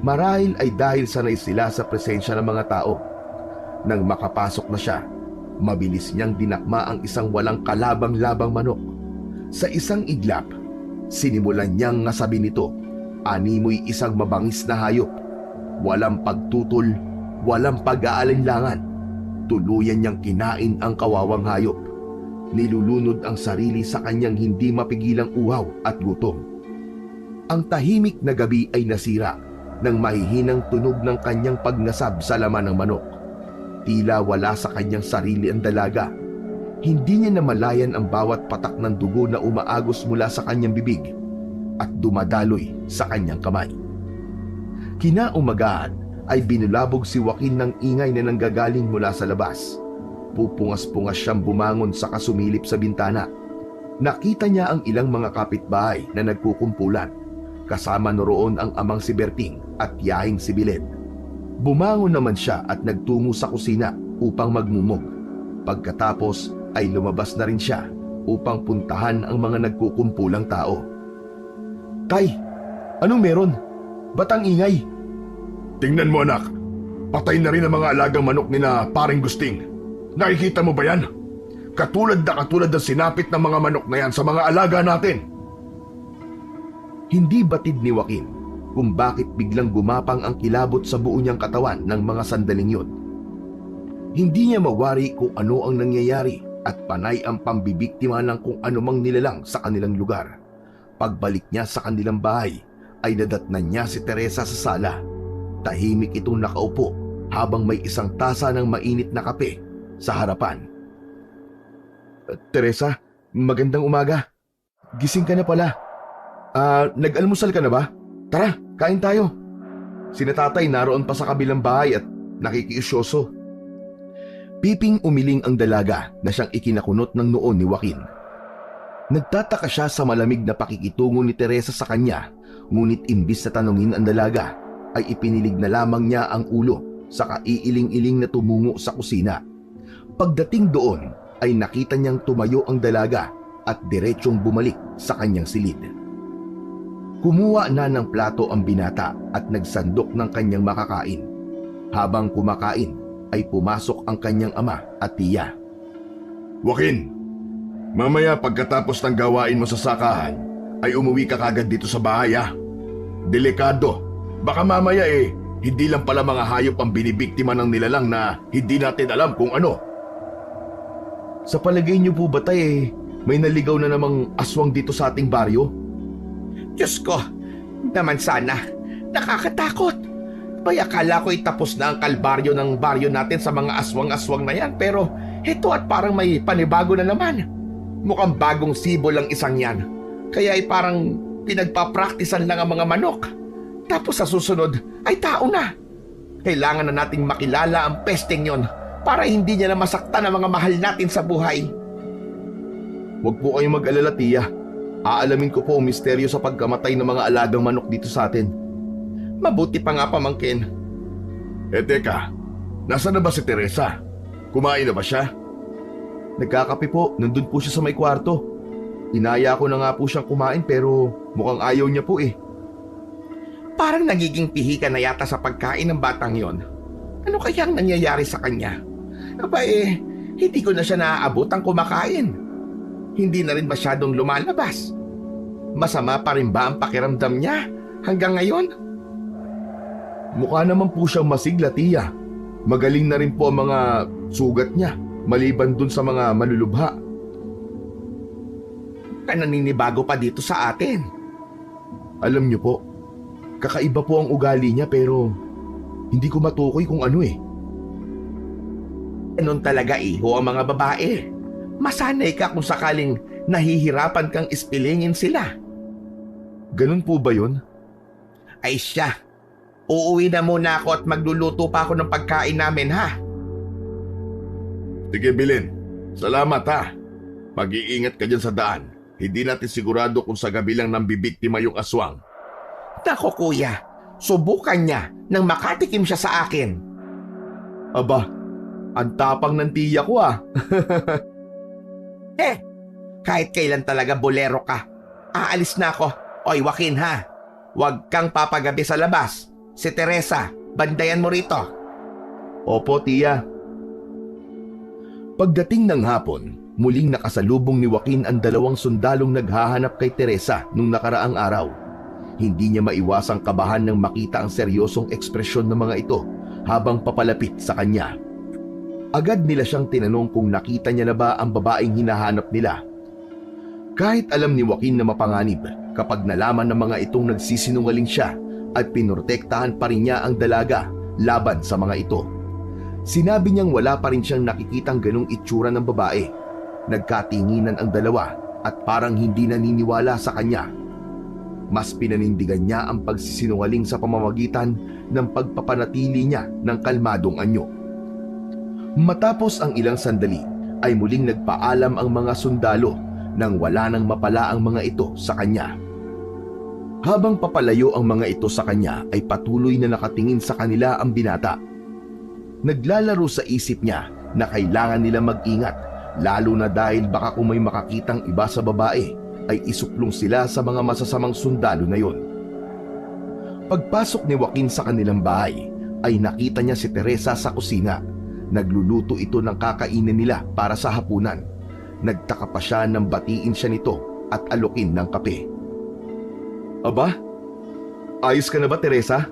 Marahil ay dahil sanay sila sa presensya ng mga tao. Nang makapasok na siya, mabilis niyang dinakma ang isang walang kalabang-labang manok. Sa isang iglap, sinimulan niyang nasabi nito, animoy isang mabangis na hayop. Walang pagtutol, walang pag-aalinlangan. Tuluyan niyang kinain ang kawawang hayop. Nilulunod ang sarili sa kanyang hindi mapigilang uhaw at gutom. Ang tahimik na gabi ay nasira ng mahihinang tunog ng kanyang pagnasab sa laman ng manok. Tila wala sa kanyang sarili ang dalaga. Hindi niya namalayan ang bawat patak ng dugo na umaagos mula sa kanyang bibig at dumadaloy sa kanyang kamay. Kinaumagahan ay binulabog si Joaquin ng ingay na nanggagaling mula sa labas. Pupungas-pungas siyang bumangon sa kasumilip sa bintana. Nakita niya ang ilang mga kapitbahay na nagkukumpulan. Kasama noroon ang amang si Berting at tiyahing si Bilen. Bumangon naman siya at nagtungo sa kusina upang magmumog. Pagkatapos ay lumabas na rin siya upang puntahan ang mga nagkukumpulang tao. Tay, anong meron? Ba't ang ingay? Tingnan mo anak, patay na rin ang mga alagang manok ni na paring Gusting. Nakikita mo ba yan? Katulad ng sinapit ng mga manok na yan sa mga alaga natin. Hindi batid ni Joaquin kung bakit biglang gumapang ang kilabot sa buo niyang katawan ng mga sandaling yun. Hindi niya mawari kung ano ang nangyayari at panay ang pambibiktima ng kung anumang nilalang sa kanilang lugar. Pagbalik niya sa kanilang bahay ay nadatnan niya si Teresa sa sala. Tahimik itong nakaupo habang may isang tasa ng mainit na kape sa harapan. Teresa, magandang umaga. Gising ka na pala. Nag-almusal ka na ba? Tara, kain tayo. Sina tatay naroon pa sa kabilang bahay at nakikiisyoso. Piping umiling ang dalaga na siyang ikinakunot ng noon ni Joaquin. Nagtataka siya sa malamig na pakikitungo ni Teresa sa kanya, ngunit imbis na tanungin ang dalaga, ay ipinilig na lamang niya ang ulo sa kaiiling-iling na tumungo sa kusina. Pagdating doon ay nakita niyang tumayo ang dalaga at diretsyong bumalik sa kanyang silid. Kumuha na ng plato ang binata at nagsandok ng kanyang makakain. Habang kumakain ay pumasok ang kanyang ama at tiya. Joaquin, mamaya pagkatapos ng gawain mo sa sakahan, ay umuwi ka kagad dito sa bahay ha. Delikado Baka mamaya hindi lang pala mga hayop ang binibiktima ng nilalang na hindi natin alam kung ano. Sa palagay niyo po ba may naligaw na namang aswang dito sa ating baryo? Diyos ko, naman sana. Nakakatakot. May akala ko tapos na ang kalbaryo ng baryo natin sa mga aswang-aswang na yan. Pero ito at parang may panibago na naman. Mukhang bagong sibol ang isang yan. Kaya parang pinagpapraktisan lang ang mga manok. Tapos sa susunod ay tao na. Kailangan na nating makilala ang pesteng yon para hindi niya na masaktan ang mga mahal natin sa buhay. Huwag po kayong mag-alala, tiya. Aalamin ko po ang misteryo sa pagkamatay ng mga alagang manok dito sa atin. Mabuti pa nga, pamangkin. Teka, nasa na ba si Teresa? Kumain na ba siya? Nagkakape po, nandun po siya sa may kwarto. Inaya ko na nga po siyang kumain pero mukhang ayaw niya po. Parang nagiging pihikan na yata sa pagkain ng batang yon. Ano kaya ang nangyayari sa kanya? Aba hindi ko na siya naaabot ang kumakain. Hindi na rin masyadong lumalabas. Masama pa rin ba ang pakiramdam niya hanggang ngayon? Mukha naman po siyang masigla, tiya. Magaling na rin po ang mga sugat niya, maliban dun sa mga malulubha. Naninibago pa dito sa atin. Alam niyo po, kakaiba po ang ugali niya pero hindi ko matukoy kung ano. Ganun talaga ang mga babae. Masanay ka kung sakaling nahihirapan kang ispilingin sila. Ganun po ba yun? Ay siya, uuwi na muna ako at magluluto pa ako ng pagkain namin, ha? Sige, Bilin. Salamat, ha. Mag-iingat ka dyan sa daan. Hindi natin sigurado kung sa gabi lang nang bibiktima yung aswang. Nako kuya, subukan niya nang makatikim siya sa akin. Aba, ang tapang ng tiya ko. Kahit kailan talaga bolero ka. Aalis na ako. Oy, Joaquin, ha? Huwag kang papagabi sa labas. Si Teresa, bandayan mo rito. Opo, tiya. Pagdating ng hapon, muling nakasalubong ni Joaquin ang dalawang sundalong naghahanap kay Teresa nung nakaraang araw. Hindi niya maiwasang kabahan nang makita ang seryosong ekspresyon ng mga ito habang papalapit sa kanya. Agad nila siyang tinanong kung nakita niya na ba ang babaeng hinahanap nila. Kahit alam ni Joaquin na mapanganib kapag nalaman ng mga itong nagsisinungaling siya at pinortektahan pa rin niya ang dalaga laban sa mga ito. Sinabi niyang wala pa rin siyang nakikitang ganong itsura ng babae. Nagkatinginan ang dalawa at parang hindi naniniwala sa kanya. Mas pinanindigan niya ang pagsisinungaling sa pamamagitan ng pagpapanatili niya ng kalmadong anyo. Matapos ang ilang sandali ay muling nagpaalam ang mga sundalo nang wala nang mapala ang mga ito sa kanya. Habang papalayo ang mga ito sa kanya ay patuloy na nakatingin sa kanila ang binata. Naglalaro sa isip niya na kailangan nila mag-ingat, lalo na dahil baka kung may makakitang iba sa babae ay isuplong sila sa mga masasamang sundalo na yon. Pagpasok ni Joaquin sa kanilang bahay ay nakita niya si Teresa sa kusina. Nagluluto ito ng kakainin nila para sa hapunan. Nagtaka pa siya nang batiin siya nito at alokin ng kape. Aba, ayos ka na ba, Teresa?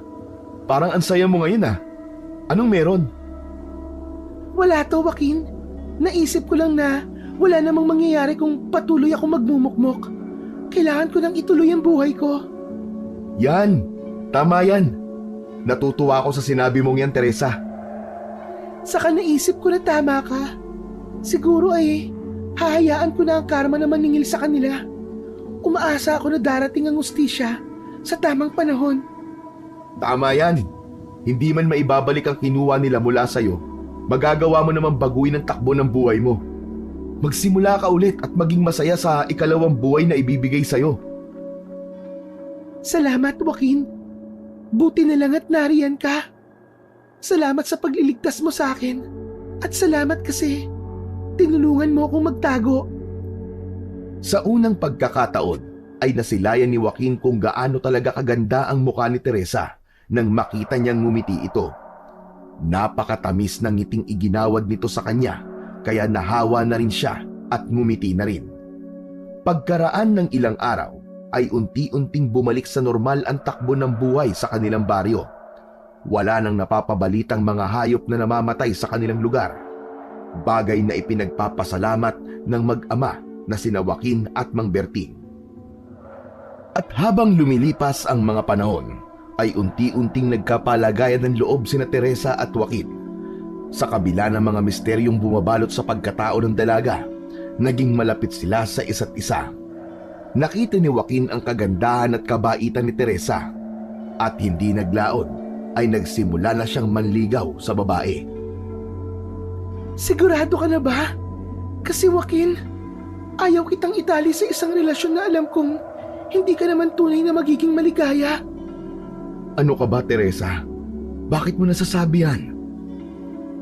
Parang ang saya mo ngayon. Anong meron? Wala to, Joaquin. Naisip ko lang na wala namang mangyayari kung patuloy ako magmumukmok. Kailangan ko nang ituloy ang buhay ko. Yan, tama yan. Natutuwa ako sa sinabi mong yan, Teresa. Saka naisip ko na tama ka. Siguro hahayaan ko na ang karma na maningil sa kanila. Umaasa ako na darating ang hustisya sa tamang panahon. Tama yan. Hindi man maibabalik ang kinuha nila mula sa'yo, magagawa mo naman baguhin ang takbo ng buhay mo. Magsimula ka ulit at maging masaya sa ikalawang buhay na ibibigay sa'yo. Salamat, Joaquin. Buti na lang at nariyan ka. Salamat sa pagliligtas mo sa akin. At salamat kasi tinulungan mo akong magtago. Sa unang pagkakataon ay nasilayan ni Joaquin kung gaano talaga kaganda ang mukha ni Teresa nang makita niyang ngumiti ito. Napakatamis ng ngiting iginawad nito sa kanya kaya nahawa na rin siya at ngumiti na rin. Pagkaraan ng ilang araw ay unti-unting bumalik sa normal ang takbo ng buhay sa kanilang baryo. Wala nang napapabalitang mga hayop na namamatay sa kanilang lugar. Bagay na ipinagpapasalamat ng mag-ama na sina Joaquin at Mang Berting. At habang lumilipas ang mga panahon, ay unti-unting nagkapalagayan ng loob sina Teresa at Joaquin. Sa kabila ng mga misteryong bumabalot sa pagkatao ng dalaga, naging malapit sila sa isa't isa. Nakita ni Joaquin ang kagandahan at kabaitan ni Teresa, at hindi naglaon ay nagsimula na siyang manligaw sa babae. Sigurado ka na ba? Kasi Joaquin, ayaw kitang itali sa isang relasyon na alam kong hindi ka naman tunay na magiging maligaya. Ano ka ba, Teresa? Bakit mo nasasabi yan?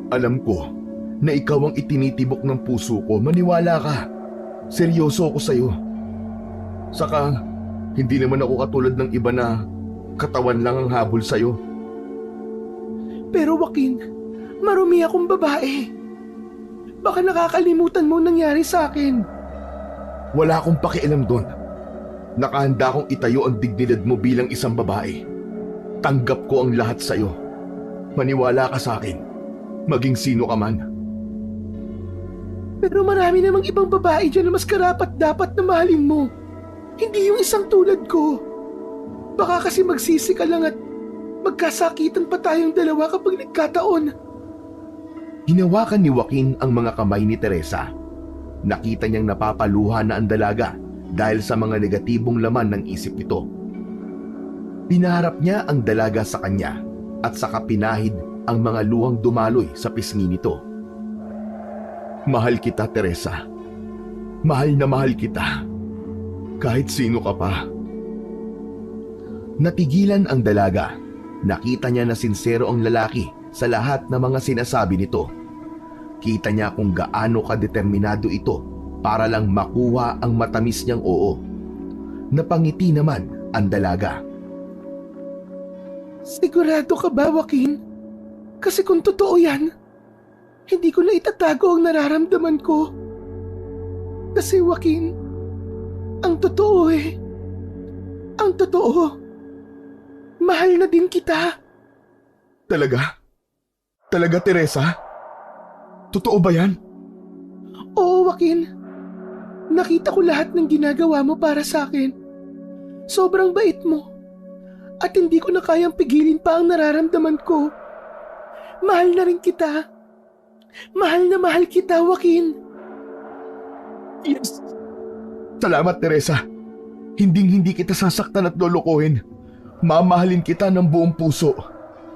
Alam ko na ikaw ang itinitibok ng puso ko. Maniwala ka. Seryoso ako sa'yo. Saka, hindi naman ako katulad ng iba na katawan lang ang habol sa'yo. Pero Joaquin, marumi akong babae. Baka nakakalimutan mo nangyari sa akin. Wala akong pakialam doon. Nakahanda akong itayo ang dignidad mo bilang isang babae. Tanggap ko ang lahat sa'yo. Maniwala ka sa akin, maging sino ka man. Pero marami namang ibang babae dyan na mas karapat-dapat na mahalin mo. Hindi yung isang tulad ko. Baka kasi magsisi ka lang at magkasakitan pa tayong dalawa kapag nagkataon. Hinawakan ni Joaquin ang mga kamay ni Teresa. Nakita niyang napapaluha na ang dalaga dahil sa mga negatibong laman ng isip nito. Pinaharap niya ang dalaga sa kanya at saka pinahid ang mga luhang dumaloy sa pisngi nito. Mahal kita, Teresa. Mahal na mahal kita. Kahit sino ka pa. Natigilan ang dalaga. Nakita niya na sinsero ang lalaki sa lahat ng mga sinasabi nito. Kita niya kung gaano kadeterminado ito para lang makuha ang matamis niyang oo. Napangiti naman ang dalaga. Sigurado ka ba, Joaquin? Kasi kung totoo yan, hindi ko na itatago ang nararamdaman ko. Kasi Joaquin, ang totoo ang totoo, mahal na din kita. Talaga? Talaga, Teresa? Totoo ba yan? Oo, Joaquin. Nakita ko lahat ng ginagawa mo para sa akin. Sobrang bait mo. At hindi ko na kayang pigilin pa ang nararamdaman ko. Mahal na rin kita. Mahal na mahal kita, Joaquin. Yes! Salamat, Teresa. Hinding-hindi kita sasaktan at lolokohin. Mamahalin kita ng buong puso,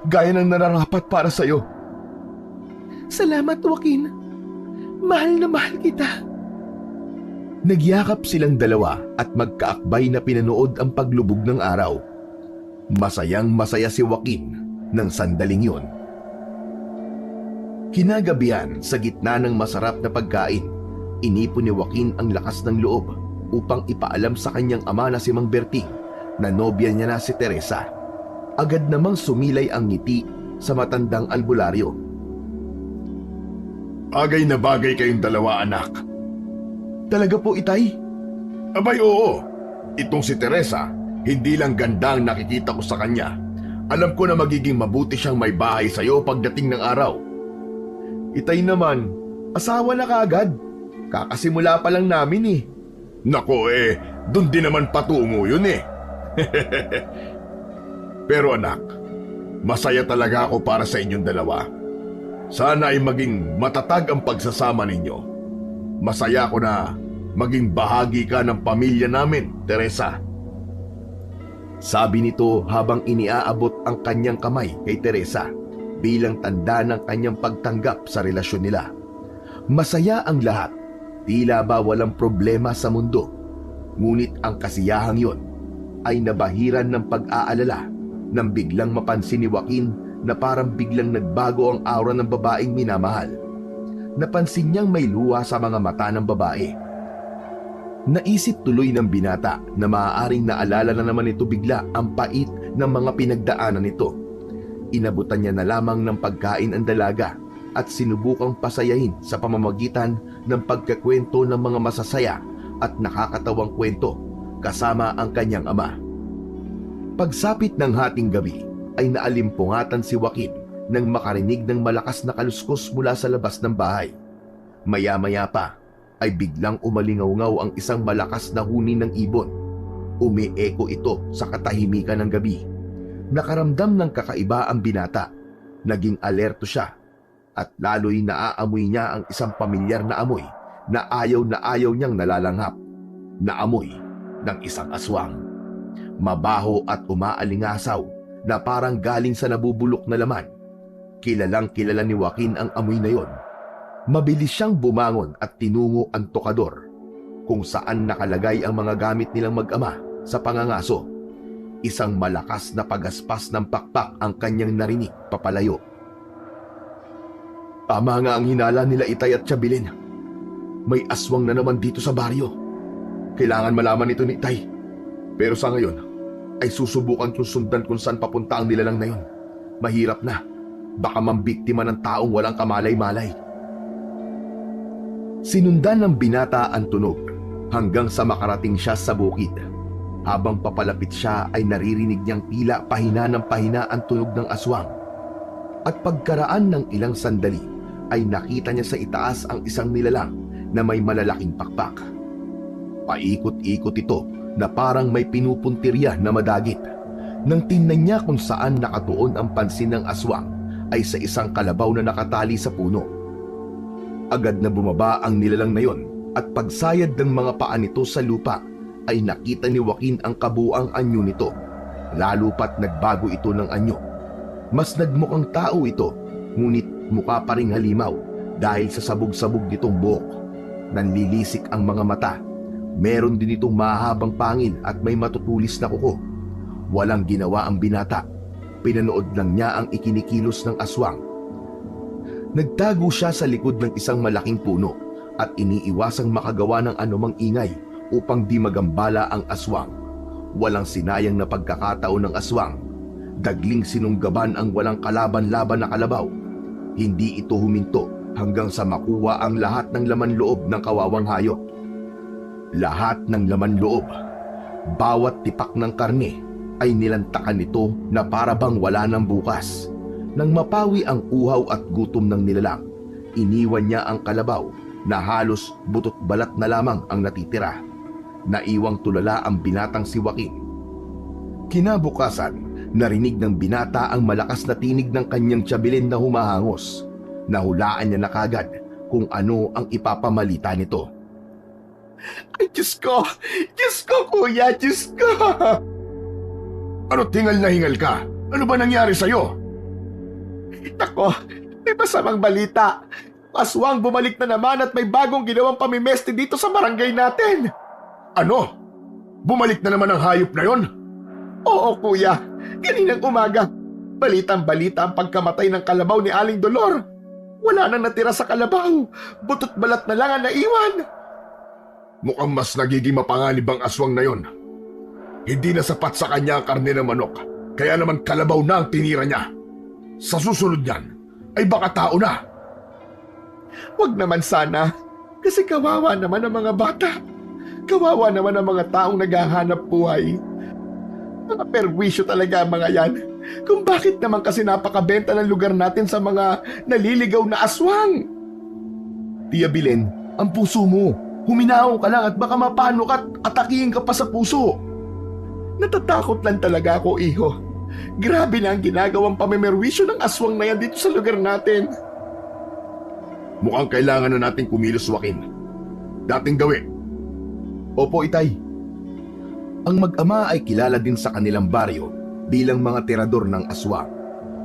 gaya ng nararapat para sa'yo. Salamat, Joaquin. Mahal na mahal kita. Nagyakap silang dalawa at magkaakbay na pinanood ang paglubog ng araw. Masayang masaya si Joaquin ng sandaling yun. Kinagabihan, sa gitna ng masarap na pagkain, inipon ni Joaquin ang lakas ng loob upang ipaalam sa kanyang ama na si Mang Berting na nobya niya na si Teresa. Agad namang sumilay ang ngiti sa matandang albularyo. Bagay na bagay kayong dalawa, anak. Talaga po, Itay? Abay, oo. Itong si Teresa, hindi lang ganda ang nakikita ko sa kanya. Alam ko na magiging mabuti siyang may bahay sa'yo pagdating ng araw. Itay naman, asawa na kaagad. Kakasimula pa lang namin eh. Nako dun din naman patungo yun eh. Pero anak, masaya talaga ako para sa inyong dalawa. Sana ay maging matatag ang pagsasama ninyo. Masaya ako na maging bahagi ka ng pamilya namin, Teresa. Sabi nito habang iniaabot ang kanyang kamay kay Teresa bilang tanda ng kanyang pagtanggap sa relasyon nila. Masaya ang lahat, tila ba walang problema sa mundo. Ngunit ang kasiyahang yon ay nabahiran ng pag-aalala nang biglang mapansin ni Joaquin na parang biglang nagbago ang aura ng babaeng minamahal. Napansin niyang may luha sa mga mata ng babae. Naisip tuloy ng binata na maaaring naalala na naman ito bigla ang pait ng mga pinagdaanan nito. Inabutan niya na lamang ng pagkain ang dalaga at sinubukang pasayahin sa pamamagitan ng pagkakwento ng mga masasaya at nakakatawang kwento kasama ang kanyang ama. Pagsapit ng hating gabi ay naalimpungatan si Joaquin nang makarinig ng malakas na kaluskos mula sa labas ng bahay. Maya-maya pa ay biglang umalingaw-ngaw ang isang malakas na huni ng ibon. Umieko ito sa katahimikan ng gabi. Nakaramdam ng kakaiba ang binata. Naging alerto siya at lalo'y naaamoy niya ang isang pamilyar na amoy na ayaw niyang nalalanghap. Na amoy ng isang aswang. Mabaho at umaalingasaw na parang galing sa nabubulok na laman. Kilalang kilala ni Joaquin ang amoy na yon. Mabilis siyang bumangon at tinungo ang tokador kung saan nakalagay ang mga gamit nilang mag-ama sa pangangaso. Isang malakas na pagaspas ng pakpak ang kanyang narinig papalayo. Tama nga ang hinala nila Itay at Chabilin. May aswang na naman dito sa baryo. Kailangan malaman ito ni Itay. Pero sa ngayon, ay susubukan kong sundan kung saan papunta ang nilalang na yon. Mahirap na. Baka mambiktima ng taong walang kamalay-malay. Sinundan ng binata ang tunog hanggang sa makarating siya sa bukid. Habang papalapit siya ay naririnig niyang tila pahina ng pahina ang tunog ng aswang. At pagkaraan ng ilang sandali ay nakita niya sa itaas ang isang nilalang na may malalaking pakpak. Paikot-ikot ito na parang may pinupuntirya na madagit. Nang tingnan niya kung saan nakatuon ang pansin ng aswang ay sa isang kalabaw na nakatali sa puno. Agad na bumaba ang nilalang na yon at pagsayad ng mga paa nito sa lupa ay nakita ni Joaquin ang kabuang anyo nito. Lalo pat nagbago ito ng anyo. Mas nagmukhang tao ito, ngunit mukha pa ring halimaw dahil sa sabog-sabog nitong buhok. Nanlilisik ang mga mata. Meron din itong mahabang pangil at may matutulis na kuko. Walang ginawa ang binata. Pinanood lang niya ang ikinikilos ng aswang. Nagtago siya sa likod ng isang malaking puno at iniiwasang makagawa ng anumang ingay upang di magambala ang aswang. Walang sinayang na pagkakataon ng aswang. Dagling sinunggaban ang walang kalaban-laban na kalabaw. Hindi ito huminto hanggang sa makuha ang lahat ng laman loob ng kawawang hayop. Lahat ng laman loob. Bawat tipak ng karne ay nilantakan nito na para bang wala ng bukas. Nang mapawi ang uhaw at gutom ng nilalang, iniwan niya ang kalabaw na halos butot balat na lamang ang natitira. Naiwang tulala ang binatang si Joaquin. Kinabukasan, narinig ng binata ang malakas na tinig ng kanyang Chabilin na humahangos. Nahulaan niya na kagad kung ano ang ipapamalita nito. Ay, Diyos ko! Diyos ko, kuya! Diyos ko! Ano tingal na hingal ka? Ano ba nangyari sa'yo? Nako, may masamang balita. Aswang bumalik na naman at may bagong ginawang pamimeste dito sa barangay natin. Ano? Bumalik na naman ang hayop na yon? Oo, kuya. Kaninang umaga, balitang-balita ang pagkamatay ng kalabaw ni Aling Dolor. Wala nang natira sa kalabaw. Butot balat na lang ang naiwan. Mukhang mas nagiging mapanganib ang aswang na yon. Hindi na sapat sa kanya ang karne ng manok, kaya naman kalabaw na ang tinira niya. Sa susunod niyan, ay baka tao na. Wag naman sana, kasi kawawa naman ang mga bata. Kawawa naman ang mga taong naghahanap buhay. Mga perwisyo talaga ang mga yan. Kung bakit naman kasi napakabenta ng lugar natin sa mga naliligaw na aswang. Tia Bilen, ang puso mo. Huminahon ka lang at baka mapano ka at atakihin ka pa sa puso. Natatakot lang talaga ako, iho. Grabe na ang ginagawang pamimerwisyo ng aswang na yan dito sa lugar natin. Mukhang kailangan na nating kumilos, Joaquin. Dating gawin. Opo, Itay. Ang mag-ama ay kilala din sa kanilang baryo bilang mga tirador ng aswang.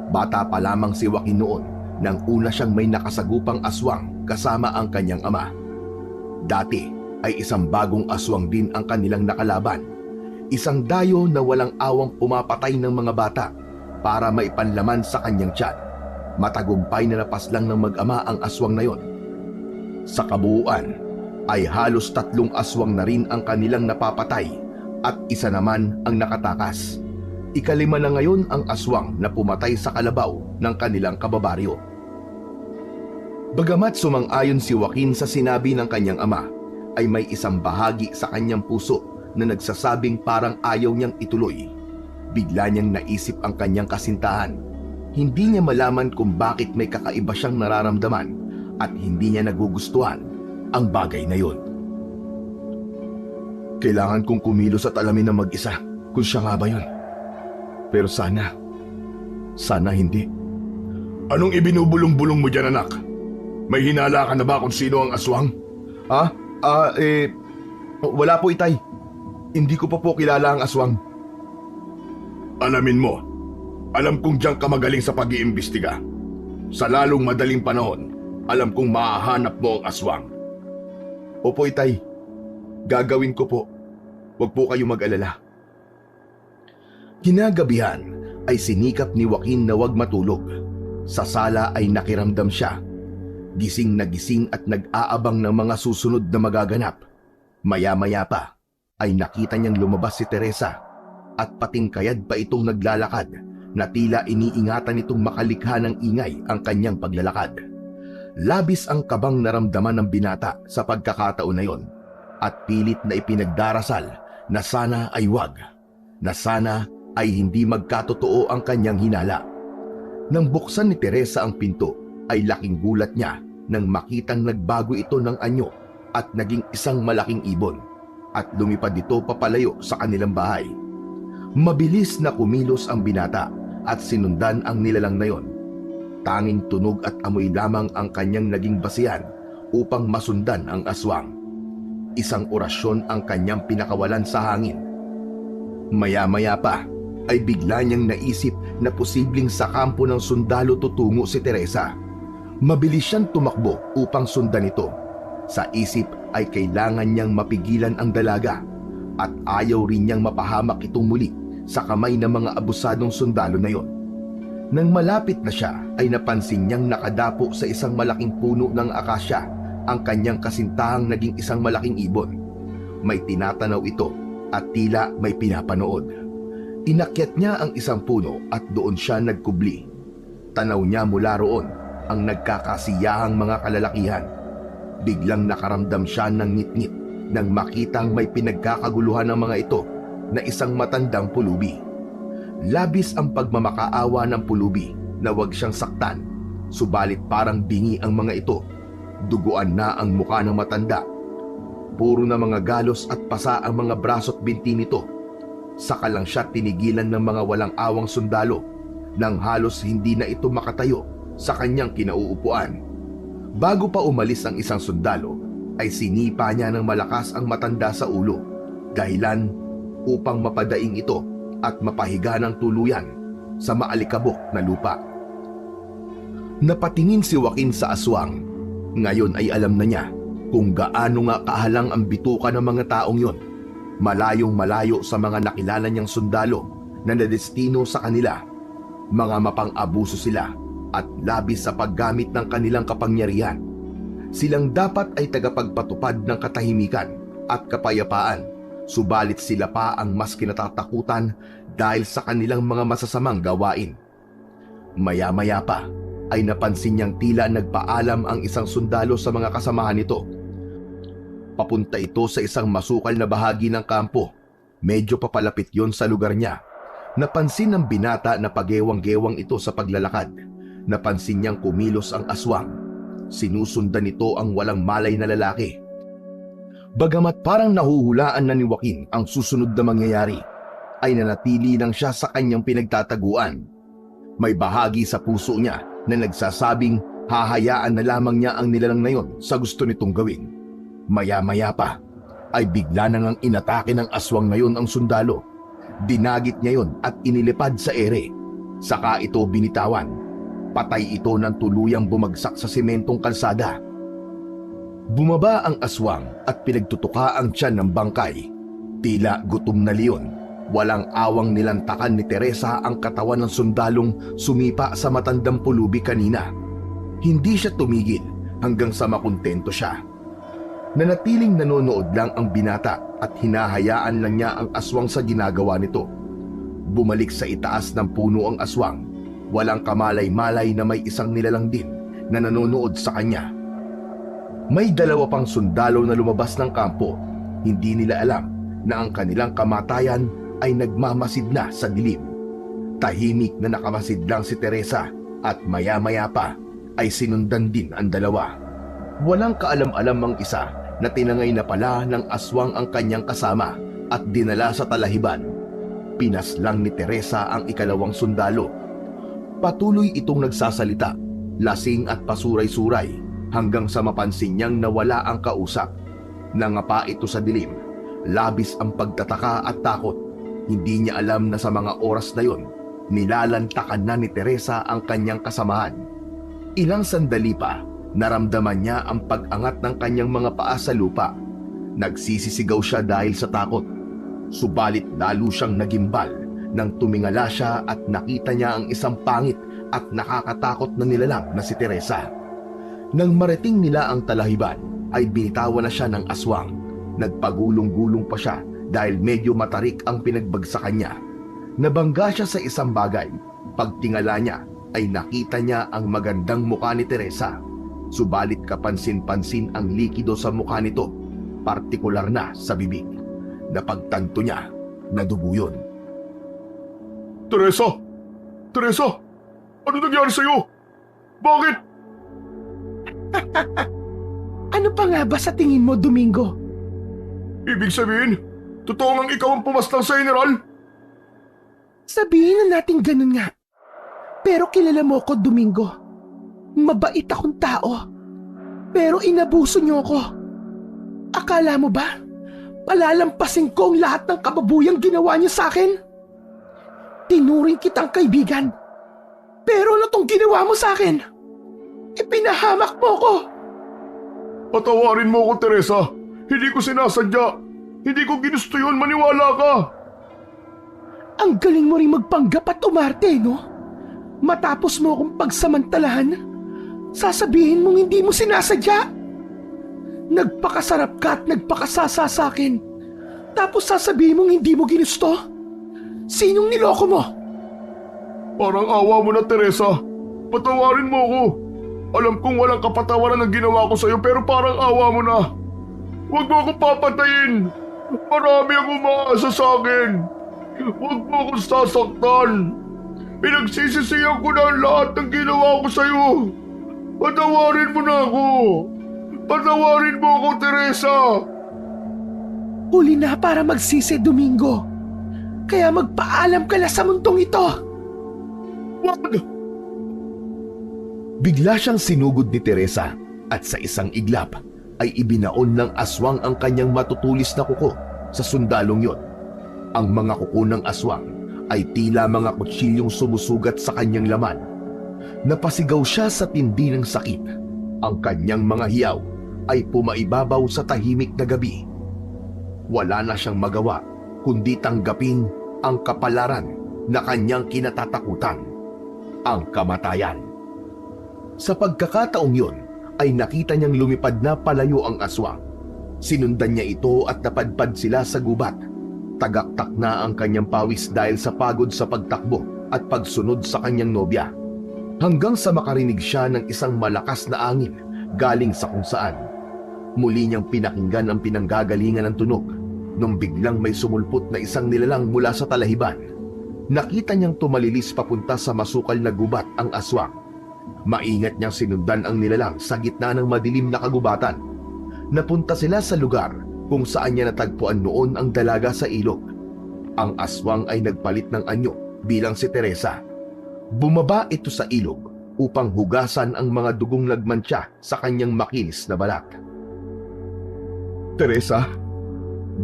Bata pa lamang si Joaquin noon nang una siyang may nakasagupang aswang kasama ang kanyang ama. Dati ay isang bagong aswang din ang kanilang nakalaban. Isang dayo na walang awang pumapatay ng mga bata para maipanlaman sa kanyang tiyan. Matagumpay na napaslang ng mag-ama ang aswang na yon. Sa kabuuan ay halos 3 aswang na rin ang kanilang napapatay at isa naman ang nakatakas. Ika-5 na ngayon ang aswang na pumatay sa kalabaw ng kanilang kababaryo. Bagamat sumang-ayon si Joaquin sa sinabi ng kanyang ama, ay may isang bahagi sa kanyang puso na nagsasabing parang ayaw niyang ituloy. Bigla niyang naisip ang kanyang kasintahan. Hindi niya malaman kung bakit may kakaiba siyang nararamdaman at hindi niya nagugustuhan ang bagay na yon. Kailangan kong kumilos at alamin na mag-isa kung siya nga ba yun. Pero sana hindi. Anong ibinubulong-bulong mo dyan, anak? May hinala ka na ba kung sino ang aswang? Wala po, Itay. Hindi ko pa po kilala ang aswang. Alamin mo, alam kong diyan ka magaling sa pag-iimbestiga. Sa lalong madaling panahon, alam kong mahahanap mo ang aswang. Opo, Itay. Gagawin ko po. Huwag po kayo mag-alala. Kinagabihan ay sinikap ni Joaquin na huwag matulog. Sa sala ay nakiramdam siya. Gising na gising at nag-aabang ng mga susunod na magaganap. Maya-maya pa ay nakita niyang lumabas si Teresa at patingkayad pa itong naglalakad na tila iniingatan itong makalikha ng ingay ang kanyang paglalakad. Labis ang kabang naramdaman ng binata sa pagkakataon na yon at pilit na ipinagdarasal na sana ay wag, na sana ay hindi magkatotoo ang kanyang hinala. Nang buksan ni Teresa ang pinto ay laking gulat niya nang makitang nagbago ito ng anyo at naging isang malaking ibon at lumipad ito papalayo sa kanilang bahay. Mabilis na kumilos ang binata at sinundan ang nilalang na yon. Tanging tunog at amoy lamang ang kanyang naging basihan upang masundan ang aswang. Isang orasyon ang kanyang pinakawalan sa hangin. Maya-maya pa ay bigla niyang naisip na posibleng sa kampo ng sundalo tutungo si Teresa. Mabilis siyang tumakbo upang sundan ito. Sa isip ay kailangan niyang mapigilan ang dalaga at ayaw rin niyang mapahamak itong muli sa kamay ng mga abusadong sundalo na yon. Nang malapit na siya ay napansin niyang nakadapo sa isang malaking puno ng akasya ang kanyang kasintahang naging isang malaking ibon. May tinatanaw ito at tila may pinapanood. Inakyat niya ang isang puno at doon siya nagkubli. Tanaw niya mula roon ang nagkakasiyahang mga kalalakihan. Biglang nakaramdam siya ng ngit-ngit nang makitang may pinagkakaguluhan ng mga ito na isang matandang pulubi. Labis ang pagmamakaawa ng pulubi na wag siyang saktan, subalit parang bingi ang mga ito. Duguan na ang mukha ng matanda. Puro na mga galos at pasa ang mga braso at binti nito. Saka lang siya tinigilan ng mga walang awang sundalo nang halos hindi na ito makatayo sa kanyang kinauupuan. Bago pa umalis ang isang sundalo, ay sinipa niya ng malakas ang matanda sa ulo, dahilan upang mapadaing ito at mapahiga ng tuluyan sa maalikabok na lupa. Napatingin si Joaquin sa aswang. Ngayon ay alam na niya kung gaano nga kahalang ang bituka ng mga taong yon. Malayong malayo sa mga nakilala niyang sundalo na nadestino sa kanila. Mga mapang-abuso sila at labis sa paggamit ng kanilang kapangyarihan. Silang dapat ay tagapagpatupad ng katahimikan at kapayapaan, subalit sila pa ang mas kinatatakutan dahil sa kanilang mga masasamang gawain. Maya-maya pa ay napansin niyang tila nagpaalam ang isang sundalo sa mga kasamahan nito. Papunta ito sa isang masukal na bahagi ng kampo. Medyo papalapit yon sa lugar niya. Napansin ng binata na pagewang-gewang ito sa paglalakad. Napansin niyang kumilos ang aswang. Sinusundan nito ang walang malay na lalaki. Bagamat parang nahuhulaan na ni Joaquin ang susunod na mangyayari, ay nanatili lang siya sa kanyang pinagtataguan. May bahagi sa puso niya na nagsasabing hahayaan na lamang niya ang nilalang na yon sa gusto nitong gawin. Maya-maya pa ay bigla na ngang inatake ng aswang na yon ang sundalo. Dinagit niya yon at inilipad sa ere. Saka ito binitawan. Patay ito ng tuluyang bumagsak sa sementong kalsada. Bumaba ang aswang at pinagtutuka ang tiyan ng bangkay. Tila gutom na leon. Walang awang nilantakan ni Teresa ang katawan ng sundalong sumipa sa matandang pulubi kanina. Hindi siya tumigil hanggang sa makontento siya. Nanatiling nanonood lang ang binata at hinahayaan lang niya ang aswang sa ginagawa nito. Bumalik sa itaas ng puno ang aswang. Walang kamalay-malay na may isang nilalang din na nanonood sa kanya. May dalawa pang sundalo na lumabas ng kampo. Hindi nila alam na ang kanilang kamatayan ay nagmamasid na sa dilim. Tahimik na nakamasid lang si Teresa at maya-maya pa ay sinundan din ang dalawa. Walang kaalam-alam ang isa na tinangay na pala ng aswang ang kanyang kasama at dinala sa talahiban. Pinaslang ni Teresa ang ikalawang sundalo. Patuloy itong nagsasalita, lasing at pasuray-suray hanggang sa mapansin niyang nawala ang kausap. Nangapa ito sa dilim, labis ang pagtataka at takot. Hindi niya alam na sa mga oras na yon, nilalantakan na ni Teresa ang kanyang kasamahan. Ilang sandali pa, naramdaman niya ang pag-angat ng kanyang mga paa sa lupa. Nagsisisigaw siya dahil sa takot. Subalit lalo siyang nagimbal nang tumingala siya at nakita niya ang isang pangit at nakakatakot na nilalang na si Teresa. Nang marating nila ang talahiban, ay binitawan na siya ng aswang. Nagpagulong-gulong pa siya dahil medyo matarik ang pinagbagsakan niya. Nabangga siya sa isang bagay. Pagtingala niya ay nakita niya ang magandang mukha ni Teresa. Subalit kapansin-pansin ang likido sa mukha nito, partikular na sa bibig. Napagtanto niya na dugo yun. Teresa! Teresa! Ano nangyari sa'yo? Bakit? Ano pa nga ba sa tingin mo, Domingo? Ibig sabihin, totoo ngang ikaw ang pumaslang sa General? Sabihin na natin ganun nga. Pero kilala mo ko, Domingo. Mabait akong tao. Pero inabuso niyo ako. Akala mo ba, palalampasin ko ang lahat ng kababuyang ginawa niyo sa akin? Tinuring kitang kaibigan. Pero ano tong ginawa mo sa akin? Ipinahamak mo ko. Patawarin mo ako, Teresa. Hindi ko sinasadya. Hindi ko ginusto yun, maniwala ka. Ang galing mo rin magpanggap at umarte, no? Matapos mo akong pagsamantalahan, sasabihin mong hindi mo sinasadya. Nagpakasarap ka at nagpakasasa sa akin. Tapos sasabihin mong hindi mo ginusto. Sinong niloko mo? Parang awa mo na, Teresa. Patawarin mo ako. Alam kong walang kapatawaran ang ginawa ko sa'yo pero parang awa mo na. Huwag mo akong papatayin. Marami akong umaasa sa akin. Huwag mo akong sasaktan. Pinagsisisihan ko na ang lahat ng ginawa ko sa'yo. Patawarin mo na ako. Patawarin mo ako, Teresa. Huli na para magsisi, Domingo. Kaya magpaalam ka na sa mundong ito. Wag! Bigla siyang sinugod ni Teresa at sa isang iglap ay ibinaon ng aswang ang kanyang matutulis na kuko sa sundalong yon. Ang mga kuko ng aswang ay tila mga kutsilyong sumusugat sa kanyang laman. Napasigaw siya sa tindi ng sakit. Ang kanyang mga hiyaw ay pumaibabaw sa tahimik na gabi. Wala na siyang magawa kundi tanggapin ang kapalaran na kanyang kinatatakutan, ang kamatayan. Sa pagkakataong yon ay nakita niyang lumipad na palayo ang aswang. Sinundan niya ito at napadpad sila sa gubat. Tagaktak na ang kanyang pawis dahil sa pagod sa pagtakbo at pagsunod sa kanyang nobya. Hanggang sa makarinig siya ng isang malakas na angin galing sa kung saan. Muli niyang pinakinggan ang pinanggagalingan ng tunog nung biglang may sumulpot na isang nilalang mula sa talahiban. Nakita niyang tumalilis papunta sa masukal na gubat ang aswang. Maingat niyang sinundan ang nilalang sa gitna ng madilim na kagubatan. Napunta sila sa lugar kung saan niya natagpuan noon ang dalaga sa ilog. Ang aswang ay nagpalit ng anyo bilang si Teresa. Bumaba ito sa ilog upang hugasan ang mga dugong lagmantsa sa kanyang makinis na balat. Teresa,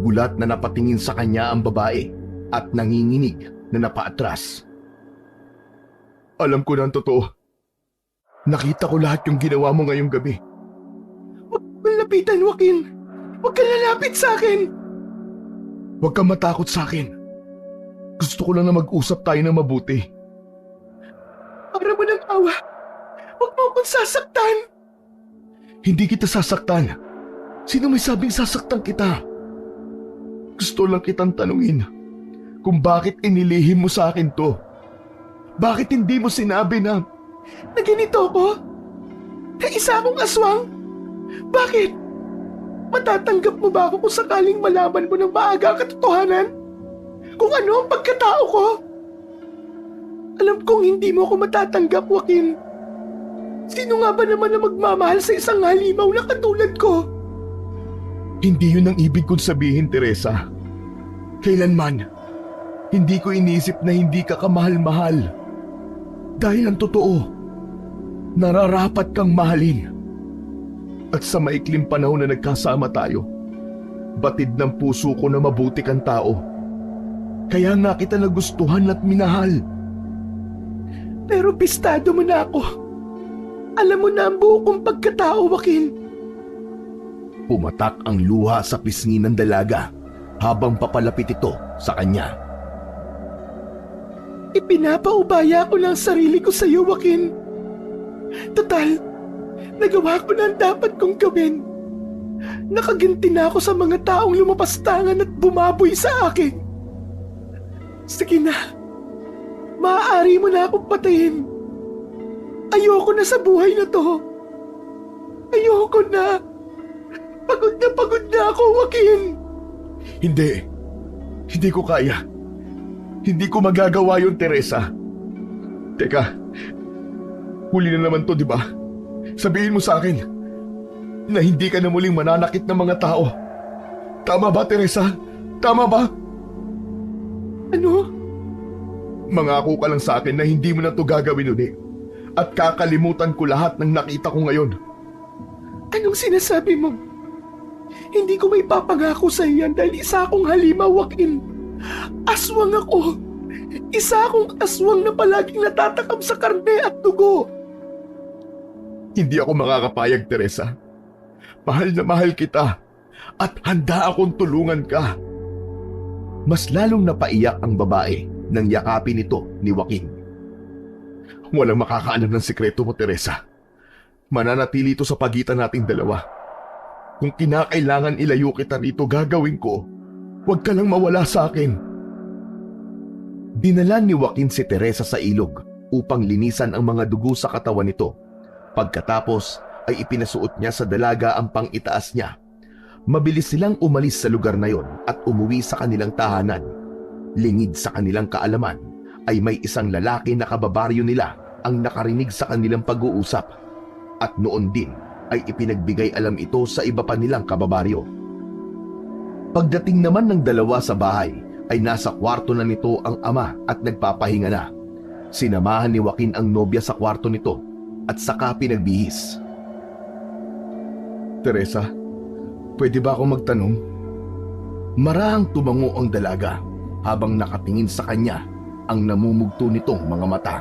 gulat na napatingin sa kanya ang babae at nanginginig na napaatras. Alam ko na ang totoo. Nakita ko lahat yung ginawa mo ngayong gabi. Huwag kang lapitan, Joaquin. Huwag kang lalapit sa akin. Huwag kang matakot sa akin. Gusto ko lang na mag-usap tayo ng mabuti. Para mo ng awa. Huwag mo akong sasaktan. Hindi kita sasaktan. Sino may sabing sasaktan kita? Gusto lang kitang tanungin kung bakit inilihim mo sa akin to. Bakit hindi mo sinabi na Na ganito ko? Na isa akong aswang? Bakit? Matatanggap mo ba ako kung sakaling malaman mo ng maaga ang katotohanan? Kung ano ang pagkatao ko? Alam kong hindi mo ako matatanggap, Joaquin. Sino nga ba naman na magmamahal sa isang halimaw na katulad ko? Hindi yun ang ibig kong sabihin, Teresa. Kailanman, hindi ko inisip na hindi ka kamahal-mahal. Dahil ang totoo, nararapat kang mahalin. At sa maikling panahon na nagkasama tayo, batid ng puso ko na mabuti kang tao. Kaya nga kita nagustuhan at minahal. Pero pistado mo na ako. Alam mo na ang buo kong pagkatao, Joaquin. Pumatak ang luha sa pisngi ng dalaga habang papalapit ito sa kanya. Ipinapaubaya ko na ang sarili ko sa iyo, Joaquin. Total, nagawa ko na ang dapat kong gawin. Nakaganti na ako sa mga taong lumapastangan at bumaboy sa akin. Sige na, maaari mo na akong patayin. Ayoko na sa buhay na to. Ayoko na. Pagod na ako, Joaquin. Hindi ko kaya. Hindi ko magagawa yun, Teresa. Teka, huli na naman to, di ba? Sabihin mo sa akin na hindi ka na muling mananakit ng mga tao. Tama ba, Teresa? Tama ba? Ano? Mangako ka lang sa akin na hindi mo na to gagawin ulit. At kakalimutan ko lahat ng nakita ko ngayon. Anong sinasabi mo? Hindi ko may papangako sa iyan dahil isa akong halimaw, Joaquin. Aswang ako. Isa akong aswang na palaging natatakam sa karne at dugo. Hindi ako makakapayag, Teresa. Mahal na mahal kita at handa akong tulungan ka. Mas lalong napaiyak ang babae nang yakapin ito ni Joaquin. Walang makakaalam ng sikreto mo, Teresa. Mananatili ito sa pagitan nating dalawa. Kung kinakailangan ilayo kita rito, gagawin ko. Huwag ka lang mawala sa akin. Dinala ni Joaquin si Teresa sa ilog upang linisan ang mga dugo sa katawan nito. Pagkatapos ay ipinasuot niya sa dalaga ang pang-itaas niya. Mabilis silang umalis sa lugar na yon at umuwi sa kanilang tahanan. Lingid sa kanilang kaalaman ay may isang lalaki na kababaryo nila ang nakarinig sa kanilang pag-uusap. At noon din ay ipinagbigay alam ito sa iba pa nilang kababaryo. Pagdating naman ng dalawa sa bahay ay nasa kwarto na nito ang ama at nagpapahinga na. Sinamahan ni Joaquin ang nobya sa kwarto nito at saka pinagbihis. Teresa, pwede ba akong magtanong? Marahang tumango ang dalaga habang nakatingin sa kanya ang namumugto nitong mga mata.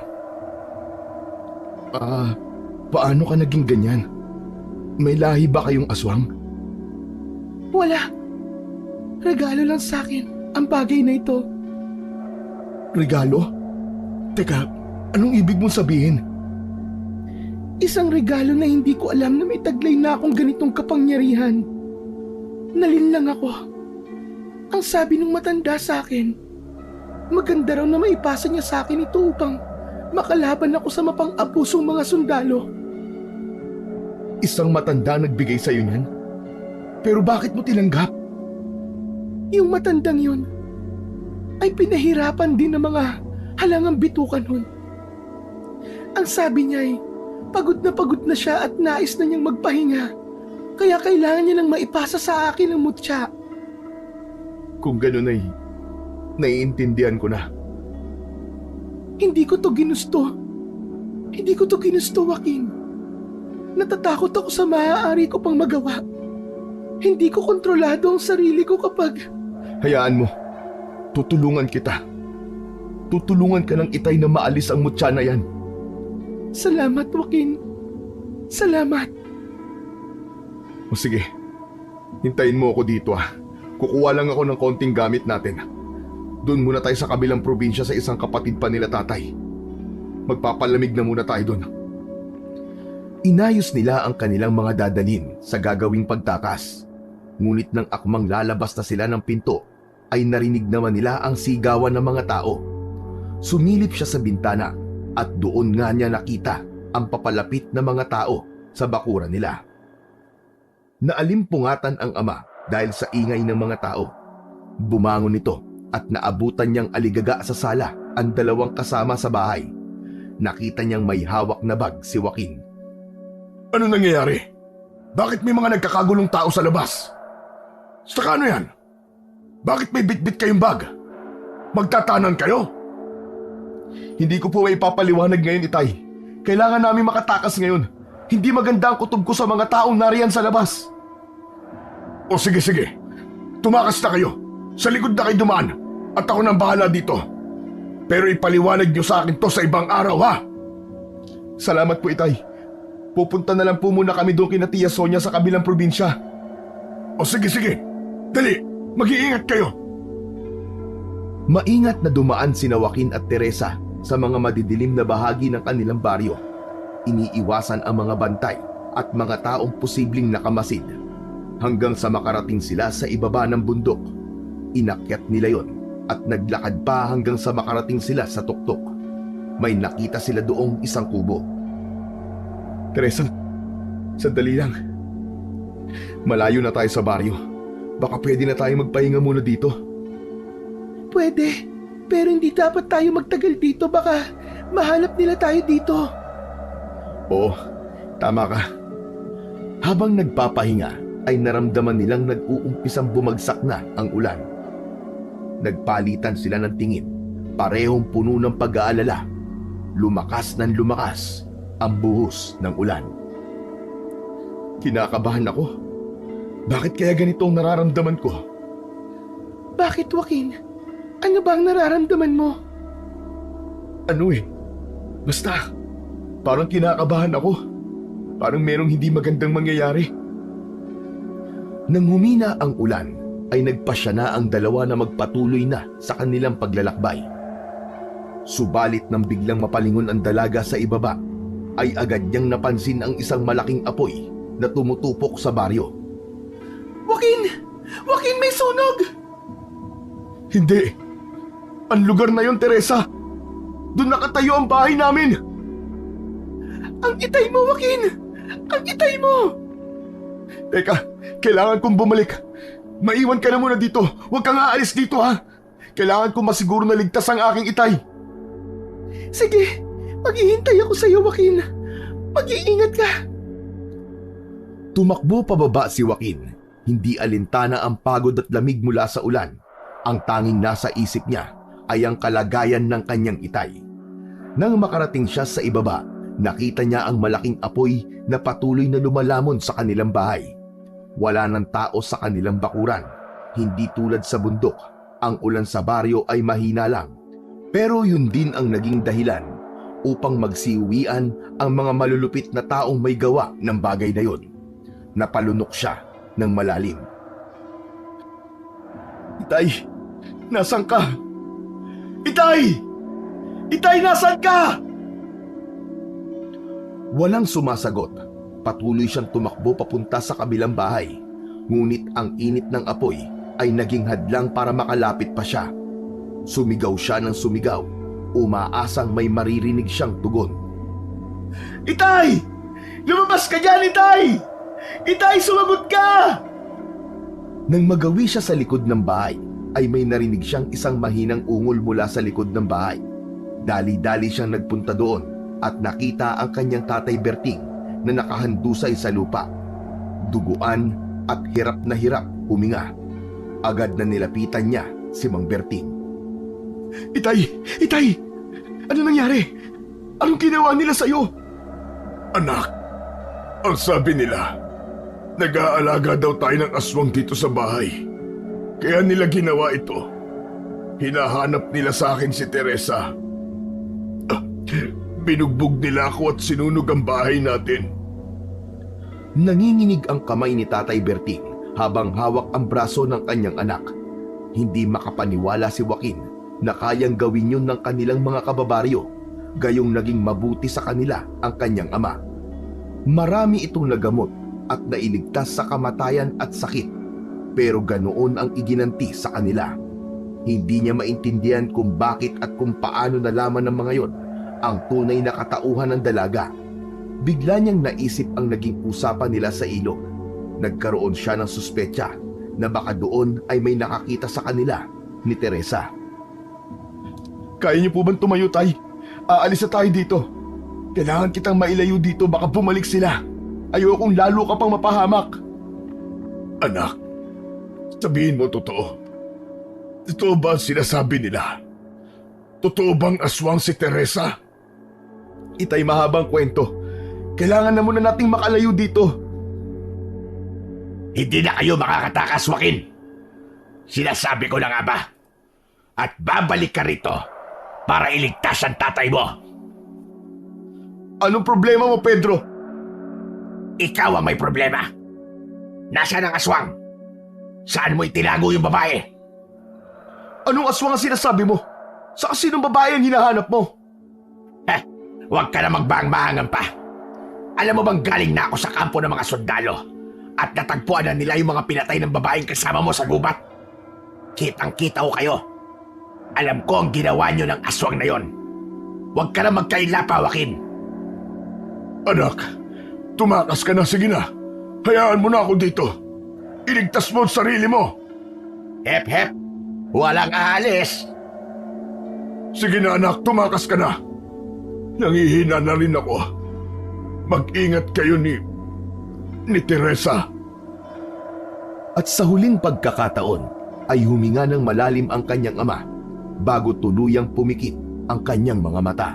Paano ka naging ganyan? May lahi ba kayong aswang? Wala. Regalo lang sa akin ang bagay na ito. Regalo? Teka, anong ibig mong sabihin? Isang regalo na hindi ko alam na may taglay na akong ganitong kapangyarihan. Nalinlang ako. Ang sabi ng matanda sa akin, maganda raw na maipasa niya sa akin ito upang makalaban ako sa mapang-abusong mga sundalo. Isang matanda nagbigay sa'yo niyan? Pero bakit mo tinanggap? Yung matandang yun ay pinahirapan din ng mga halangang bitukan nun. Ang sabi niya ay pagod na siya at nais na niyang magpahinga. Kaya kailangan niya lang maipasa sa akin ang mutya. Kung gano'n ay naiintindihan ko na. Hindi ko to ginusto. Hindi ko to ginusto, Joaquin. Natatakot ako sa maaari ko pang magawa. Hindi ko kontrolado ang sarili ko kapag... Hayaan mo. Tutulungan kita. Tutulungan ka ng itay na maalis ang mutya na yan. Salamat, Joaquin. Salamat. O sige, hintayin mo ako dito . Kukuha lang ako ng konting gamit natin. Doon muna tayo sa kabilang probinsya sa isang kapatid pa nila tatay. Magpapalamig na muna tayo doon. Inayos nila ang kanilang mga dadalhin sa gagawing pagtakas. Ngunit nang akmang lalabas na sila ng pinto, ay narinig naman nila ang sigawan ng mga tao. Sumilip siya sa bintana at doon nga niya nakita ang papalapit na mga tao sa bakuran nila. Naalimpungatan ang ama dahil sa ingay ng mga tao. Bumangon ito at naabutan niyang aligaga sa sala ang dalawang kasama sa bahay. Nakita niyang may hawak na bag si Joaquin. Ano nangyayari? Bakit may mga nagkakagulong tao sa labas? Saka ano yan? Bakit may bitbit kayong bag? Magtatanan kayo? Hindi ko po may papaliwanag ngayon, Itay. Kailangan namin makatakas ngayon. Hindi maganda ang kutob ko sa mga taong nariyan sa labas. O sige. Tumakas na kayo. Sa likod na kayo dumaan. At ako nang bahala dito. Pero ipaliwanag niyo sa akin to sa ibang araw, ha? Salamat po, Itay. Pupunta na lang po muna kami doon kina Tia Sonia sa kabilang probinsya. O sige. Dali, mag-iingat kayo. Maingat na dumaan sina Joaquin at Teresa sa mga madidilim na bahagi ng kanilang baryo. Iniiwasan ang mga bantay at mga taong posibleng nakamasid. Hanggang sa makarating sila sa ibaba ng bundok. Inakyat nila yon at naglakad pa hanggang sa makarating sila sa tuktok. May nakita sila doong isang kubo. Teresa, sandali lang. Malayo na tayo sa baryo. Baka pwede na tayo magpahinga muna dito. Pwede, pero hindi dapat tayo magtagal dito. Baka mahanap nila tayo dito. Oo, tama ka. Habang nagpapahinga, ay naramdaman nilang nag-uumpisang bumagsak na ang ulan. Nagpalitan sila ng tingin, parehong puno ng pag-aalala. Lumakas ang buhos ng ulan. Kinakabahan ako. Bakit kaya ganito ang nararamdaman ko? Bakit, Joaquin? Ano ba ang nararamdaman mo? Basta, parang kinakabahan ako. Parang merong hindi magandang mangyayari. Nang humina ang ulan, ay nagpasya na ang dalawa na magpatuloy na sa kanilang paglalakbay. Subalit nang biglang mapalingon ang dalaga sa ibaba, ay agad niyang napansin ang isang malaking apoy na tumutupok sa baryo. Joaquin, may sunog! Hindi! Ang lugar na yon, Teresa! Doon nakatayo ang bahay namin! Ang itay mo, Joaquin! Ang itay mo! Teka, kailangan kong bumalik. Maiwan ka na muna dito. Huwag kang aalis dito, ha? Kailangan kong masiguro na ligtas ang aking itay. Sige, maghihintay ako sa iyo, Joaquin. Mag-iingat ka. Tumakbo pababa si Joaquin. Hindi alintana ang pagod at lamig mula sa ulan. Ang tanging nasa isip niya ay ang kalagayan ng kanyang itay. Nang makarating siya sa ibaba, nakita niya ang malaking apoy na patuloy na lumalamon sa kanilang bahay. Wala ng tao sa kanilang bakuran. Hindi tulad sa bundok, ang ulan sa baryo ay mahina lang. Pero yun din ang naging dahilan upang magsiuwian ang mga malulupit na taong may gawa ng bagay na yun. Napalunok siya ng malalim. Itay, nasan ka? Itay! Itay, nasan ka? Walang sumasagot. Patuloy siyang tumakbo papunta sa kabilang bahay. Ngunit ang init ng apoy ay naging hadlang para makalapit pa siya. Sumigaw siya ng sumigaw. Umaasang may maririnig siyang tugon. Itay! Lumabas ka dyan, Itay! Itay, sumagot ka! Nang magawi siya sa likod ng bahay, ay may narinig siyang isang mahinang ungol mula sa likod ng bahay. Dali-dali siyang nagpunta doon at nakita ang kanyang tatay Berting na nakahandusay sa lupa. Duguan at hirap na hirap huminga. Agad na nilapitan niya si Mang Berting. Itay! Itay! Ano nangyari? Anong ginawa nila sa'yo? Anak, ang sabi nila, nag-aalaga daw tayo ng aswang dito sa bahay. Kaya nila ginawa ito. Hinahanap nila sa akin si Teresa. Binugbog nila ako at sinunog ang bahay natin. Nanginginig ang kamay ni Tatay Berting habang hawak ang braso ng kanyang anak. Hindi makapaniwala si Joaquin na kayang gawin yun ng kanilang mga kababaryo, gayong naging mabuti sa kanila ang kanyang ama. Marami itong nagamot at nailigtas sa kamatayan at sakit, pero ganoon ang iginanti sa kanila. Hindi niya maintindihan kung bakit at kung paano nalaman ng mga yon ang tunay na katauhan ng dalaga. Bigla niyang naisip ang naging usapan nila sa ilog. Nagkaroon siya ng suspetsa na baka doon ay may nakakita sa kanila ni Teresa. Kaya niyo po bang tumayo, Tay? Aalis na tayo dito. Kailangan kitang mailayo dito, baka bumalik sila. Ayokong lalo ka pang mapahamak. Anak, sabihin mo totoo. Totoo ba ang sinasabi nila? Totoo bang aswang si Teresa? Itay, mahabang kwento. Kailangan na muna nating makalayo dito. Hindi na kayo makakatakas, Joaquin. Sinasabi ko na nga ba? At babalik ka rito para iligtas ang tatay mo. Anong problema mo, Pedro? Ikaw ang may problema. Nasaan ang aswang? Saan mo itinago yung babae? Anong aswang ang sinasabi mo? Sa sinong babae ang hinahanap mo? Huwag ka na magbang-mahangan pa. Alam mo bang galing na ako sa kampo ng mga sundalo at natagpuan na nila yung mga pinatay ng babaeng kasama mo sa gubat? Kitang-kita ko kayo. Alam ko ang ginawa nyo ng aswang na yon. Huwag ka na magkaila pa, Joaquin. Anak, tumakas ka na. Sige na. Hayaan mo na ako dito. Iligtas mo ang sarili mo. Hep, hep. Walang aalis. Sige na, anak. Tumakas ka na. Nangihina na rin ako. Mag-ingat kayo ni Teresa. At sa huling pagkakataon ay huminga ng malalim ang kanyang ama bago tuluyang pumikit ang kanyang mga mata.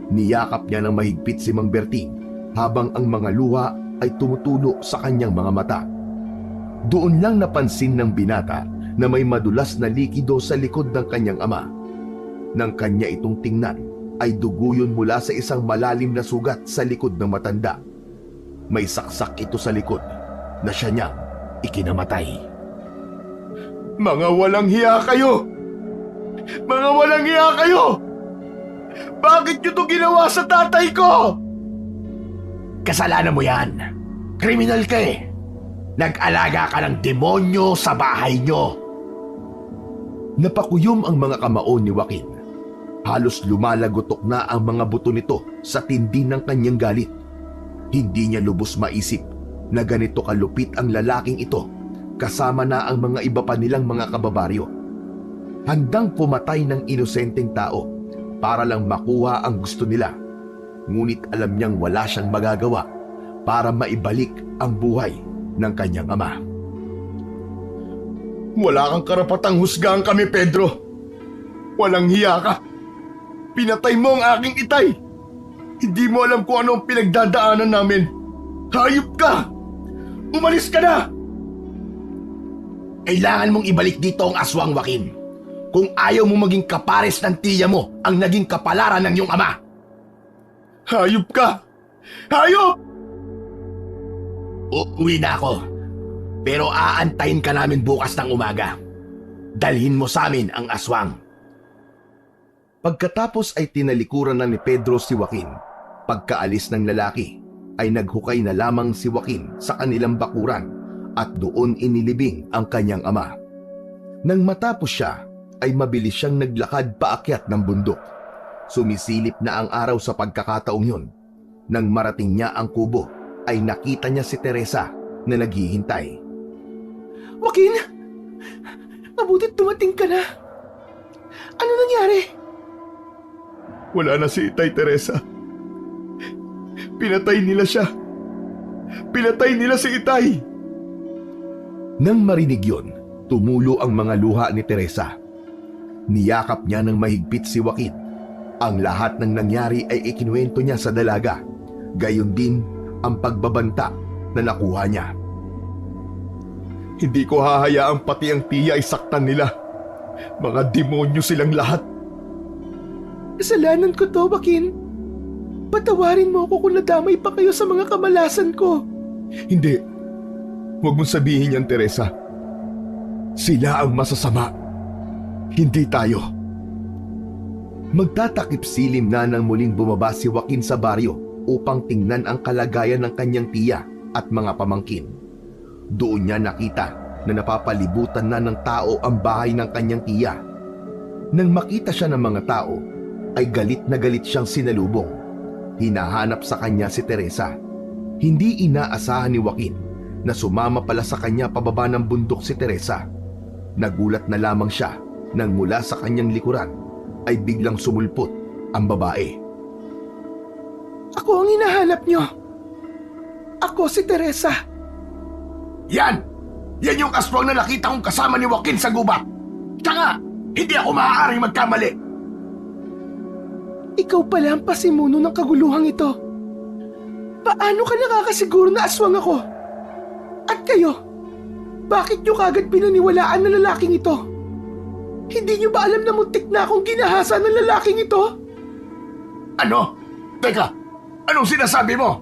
Niyakap niya ng mahigpit si Mang Berting habang ang mga luha ay tumutulo sa kanyang mga mata. Doon lang napansin ng binata na may madulas na likido sa likod ng kanyang ama. Nang kanya itong tingnan, ay dugo yun mula sa isang malalim na sugat sa likod ng matanda. May saksak ito sa likod na siya niyang ikinamatay. Mga walang hiya kayo! Mga walang hiya kayo! Bakit niyo to ginawa sa tatay ko? Kasalanan mo yan. Kriminal ka eh. Nag-alaga ka ng demonyo sa bahay nyo. Napakuyom ang mga kamao ni Joaquin. Halos lumalagotok na ang mga buto nito sa tindi ng kanyang galit. Hindi niya lubos maisip na ganito kalupit ang lalaking ito kasama na ang mga iba pa nilang mga kababaryo. Handang pumatay ng inosenteng tao para lang makuha ang gusto nila. Ngunit alam niyang wala siyang magagawa para maibalik ang buhay ng kanyang ama. Wala kang karapatang husgahan kami, Pedro. Walang hiya ka. Pinatay mo ang aking itay. Hindi mo alam kung ano ang pinagdadaanan namin. Hayop ka! Umalis ka na! Kailangan mong ibalik dito ang aswang, Joaquin. Kung ayaw mo maging kapares ng tiya mo ang naging kapalaran ng iyong ama. Hayop ka! Hayop! Uuwi na ako. Pero aantayin ka namin bukas ng umaga. Dalhin mo sa amin ang aswang. Pagkatapos ay tinalikuran na ni Pedro si Joaquin. Pagkaalis ng lalaki ay naghukay na lamang si Joaquin sa kanilang bakuran at doon inilibing ang kanyang ama. Nang matapos siya ay mabilis siyang naglakad paakyat ng bundok. Sumisilip na ang araw sa pagkakataong yun. Nang marating niya ang kubo ay nakita niya si Teresa na naghihintay. Joaquin! Mabutit dumating ka na. Ano nangyari? Wala na si Itay, Teresa. Pinatay nila siya. Pinatay nila si Itay. Nang marinig yun, tumulo ang mga luha ni Teresa. Niyakap niya ng mahigpit si Joaquin. Ang lahat ng nangyari ay ikinuwento niya sa dalaga. Gayon din ang pagbabanta na nakuha niya. Hindi ko hahayaang pati ang tiya ay saktan nila. Mga demonyo silang lahat. Kasalanan ko to, Joaquin. Patawarin mo ako kung nadamay pa kayo sa mga kamalasan ko. Hindi. Huwag mong sabihin yan, Teresa. Sila ang masasama. Hindi tayo. Magtatakip silim na nang muling bumaba si Joaquin sa baryo upang tingnan ang kalagayan ng kanyang tiya at mga pamangkin. Doon niya nakita na napapalibutan na ng tao ang bahay ng kanyang tiya. Nang makita siya ng mga tao, ay galit na galit siyang sinalubong. Hinahanap sa kanya si Teresa. Hindi inaasahan ni Joaquin na sumama pala sa kanya pababa ng bundok si Teresa. Nagulat na lamang siya nang mula sa kanyang likuran ay biglang sumulpot ang babae. Ako ang hinahanap nyo. Ako si Teresa. Yan! Yan yung aswang na nakita kong kasama ni Joaquin sa gubat. Tsaka, hindi ako maaaring magkamali. Ikaw pala ang pasimuno ng kaguluhang ito. Paano ka nakakasiguro na aswang ako? At kayo, bakit nyo kagad pinaniwalaan ng lalaking ito? Hindi nyo ba alam na muntik na akong ginahasa ng lalaking ito? Ano? Teka, anong sinasabi mo?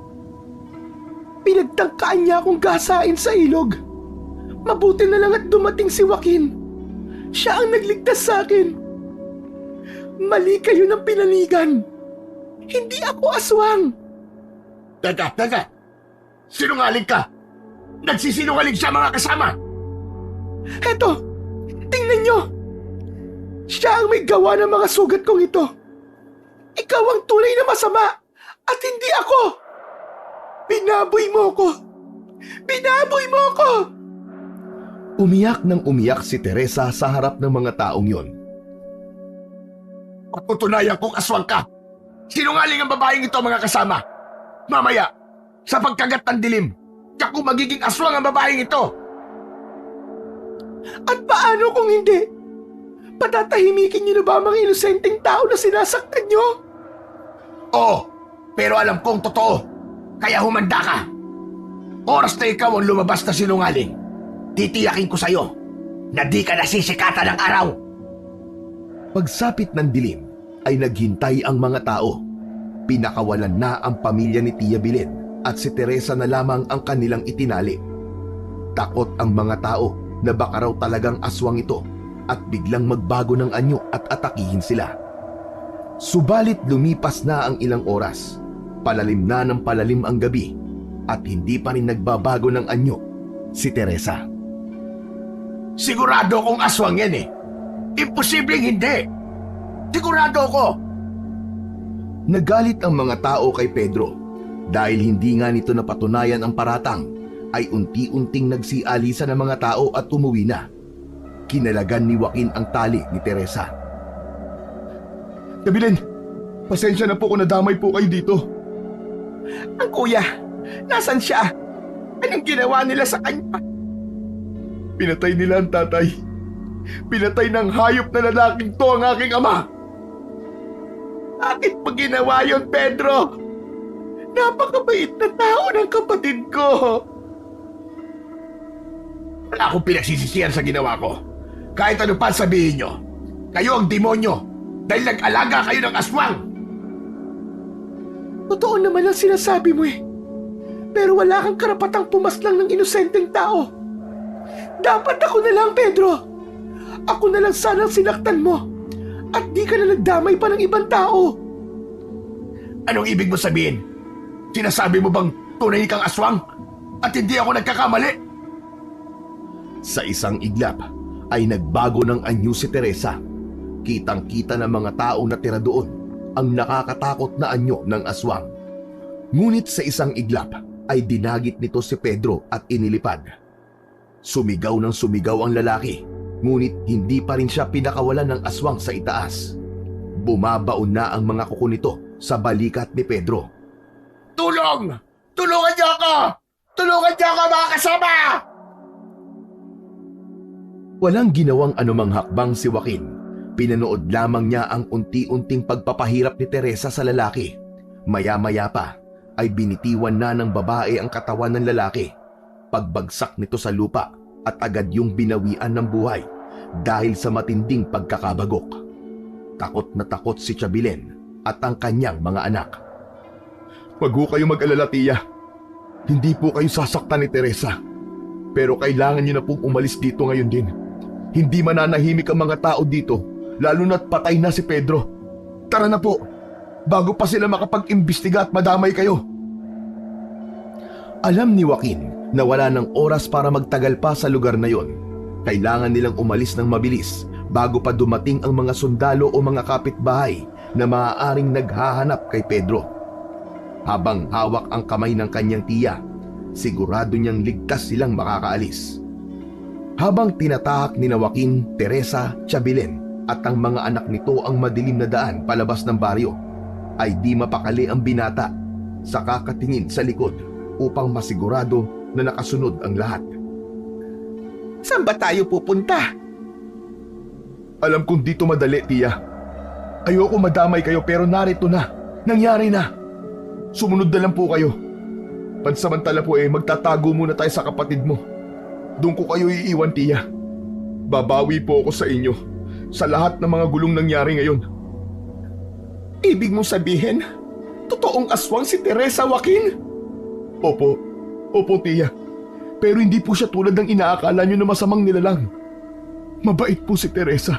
Pinagtangkaan niya akong gasain sa ilog. Mabuti na lang at dumating si Joaquin. Siya ang nagligtas sa akin. Mali kayo ng pinanigan. Hindi ako aswang. Teka. Sinungaling ka. Nagsisinungaling siya mga kasama. Heto, tingnan nyo. Siya ang may gawa ng mga sugat kong ito. Ikaw ang tunay na masama at hindi ako. Binaboy mo ko. Binaboy mo ko. Umiyak nang umiyak si Teresa sa harap ng mga taong yon. Patutunayan kong aswang ka. Sinungaling ang babaeng ito mga kasama. Mamaya, sa pagkagat ng dilim, tiyak kung magiging aswang ang babaeng ito. At paano kung hindi? Patatahimikin niyo na ba ang mga inosenteng tao na sinasaktan niyo? Oo, pero alam kong totoo. Kaya humanda ka. Oras na ikaw ang lumabas na sinungaling, titiyakin ko sa'yo na di ka nasisikatan ng araw. Pagsapit ng dilim ay naghintay ang mga tao. Pinakawalan na ang pamilya ni Tia Belen at si Teresa na lamang ang kanilang itinali. Takot ang mga tao na baka raw talagang aswang ito at biglang magbago ng anyo at atakihin sila. Subalit lumipas na ang ilang oras. Palalim na ng palalim ang gabi at hindi pa rin nagbabago ng anyo si Teresa. Sigurado kong aswang yan eh. Imposibleng hindi. Sigurado ko. Nagalit ang mga tao kay Pedro dahil hindi nga nito napatunayan ang paratang ay unti-unting nagsialisa ng mga tao at umuwi na. Kinalagan ni Joaquin ang tali ni Teresa. Kabilin, pasensya na po kung nadamay po kayo dito. Ang kuya, nasan siya? Anong ginawa nila sa kanya? Pinatay nila ang tatay. Pinatay ng hayop na lalaking to ang aking ama. Bakit mo ginawa yon, Pedro? Napakabait na tao ng kapatid ko. Wala akong pinagsisisihan sa ginawa ko. Kahit ano pa sabihin nyo, kayo ang demonyo dahil nag-alaga kayo ng aswang. Totoo naman ang sinasabi mo eh. Pero wala kang karapatang pumaslang ng inosenteng tao. Dapat ako na lang, Pedro. Ako na lang sanang sinaktan mo. At di ka na nagdamay pa ng ibang tao. Anong ibig mo sabihin? Sinasabi mo bang tunay kang aswang? At hindi ako nagkakamali? Sa isang iglap ay nagbago ng anyo si Teresa. Kitang-kita ng mga taong natira doon ang nakakatakot na anyo ng aswang. Ngunit sa isang iglap ay dinagit nito si Pedro at inilipad. Sumigaw ng sumigaw ang lalaki, ngunit hindi pa rin siya pinakawalan ng aswang sa itaas. Bumabaon na ang mga kuko nito sa balikat ni Pedro. Tulong! Tulungan niyo ako! Tulungan niyo ako mga kasama! Walang ginawang anumang hakbang si Joaquin. Pinanood lamang niya ang unti-unting pagpapahirap ni Teresa sa lalaki. Maya-maya pa ay binitiwan na ng babae ang katawan ng lalaki. Pagbagsak nito sa lupa at agad yung binawian ng buhay dahil sa matinding pagkakabagok. Takot na takot si Tia Belen at ang kanyang mga anak. Wag ho kayo mag-alala, Tia. Hindi po kayo sasaktan ni Teresa. Pero kailangan niyo na pong umalis dito ngayon din. Hindi mananahimik ang mga tao dito. Lalo na't patay na si Pedro. Tara na po, bago pa sila makapag-imbestiga at madamay kayo. Alam ni Joaquin na wala ng oras para magtagal pa sa lugar na yon. Kailangan nilang umalis ng mabilis bago pa dumating ang mga sundalo o mga kapitbahay na maaaring naghahanap kay Pedro. Habang hawak ang kamay ng kanyang tiya, sigurado niyang ligtas silang makakaalis. Habang tinatahak ni Joaquin, Teresa, Belen at ang mga anak nito ang madilim na daan palabas ng baryo, ay di mapakali ang binata sa kakatingin sa likod upang masigurado na nakasunod ang lahat. Saan ba tayo pupunta? Alam kong dito madali, Tia. Ayoko madamay kayo pero narito na. Nangyari na. Sumunod na lang po kayo. Pansamantala po magtatago muna tayo sa kapatid mo. Doon ko kayo iiwan, Tia. Babawi po ako sa inyo sa lahat ng mga gulong nangyari ngayon. Ibig mong sabihin, totoong aswang si Teresa, Joaquin? Opo, Tia. Pero hindi po siya tulad ng inaakala nyo na masamang nilalang. Mabait po si Teresa.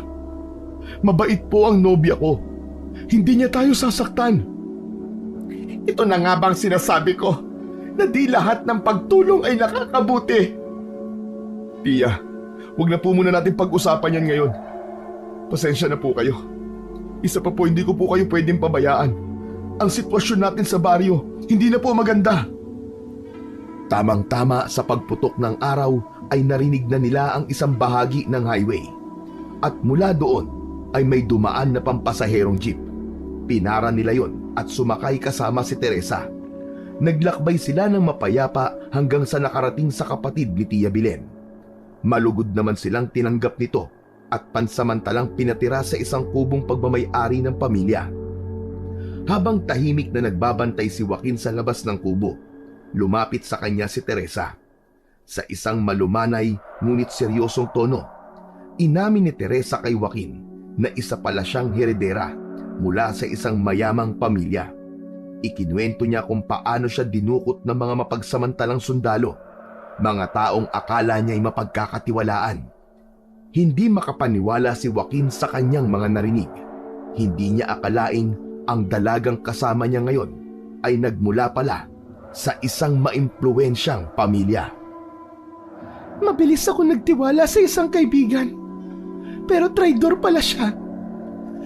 Mabait po ang nobya ko. Hindi niya tayo sasaktan. Ito na nga bang sinasabi ko, na di lahat ng pagtulong ay nakakabuti? Tia, huwag na po muna natin pag-usapan yan ngayon. Pasensya na po kayo. Isa pa po, hindi ko po kayo pwedeng pabayaan. Ang sitwasyon natin sa baryo, hindi na po maganda. Tamang-tama sa pagputok ng araw ay narinig na nila ang isang bahagi ng highway. At mula doon ay may dumaan na pampasaherong jeep. Pinara nila yon at sumakay kasama si Teresa. Naglakbay sila ng mapayapa hanggang sa nakarating sa kapatid ni Tia Belen. Malugod naman silang tinanggap nito at pansamantalang pinatira sa isang kubong pagmamay-ari ng pamilya. Habang tahimik na nagbabantay si Joaquin sa labas ng kubo, lumapit sa kanya si Teresa. Sa isang malumanay ngunit seryosong tono, inamin ni Teresa kay Joaquin na isa pala siyang heredera mula sa isang mayamang pamilya. Ikinuwento niya kung paano siya dinukot ng mga mapagsamantalang sundalo, mga taong akala niya'y mapagkakatiwalaan. Hindi makapaniwala si Joaquin sa kanyang mga narinig. Hindi niya akalaing ang dalagang kasama niya ngayon ay nagmula pala sa isang maimpluwensyang pamilya. Mabilis ako nagtiwala sa isang kaibigan. Pero traidor pala siya.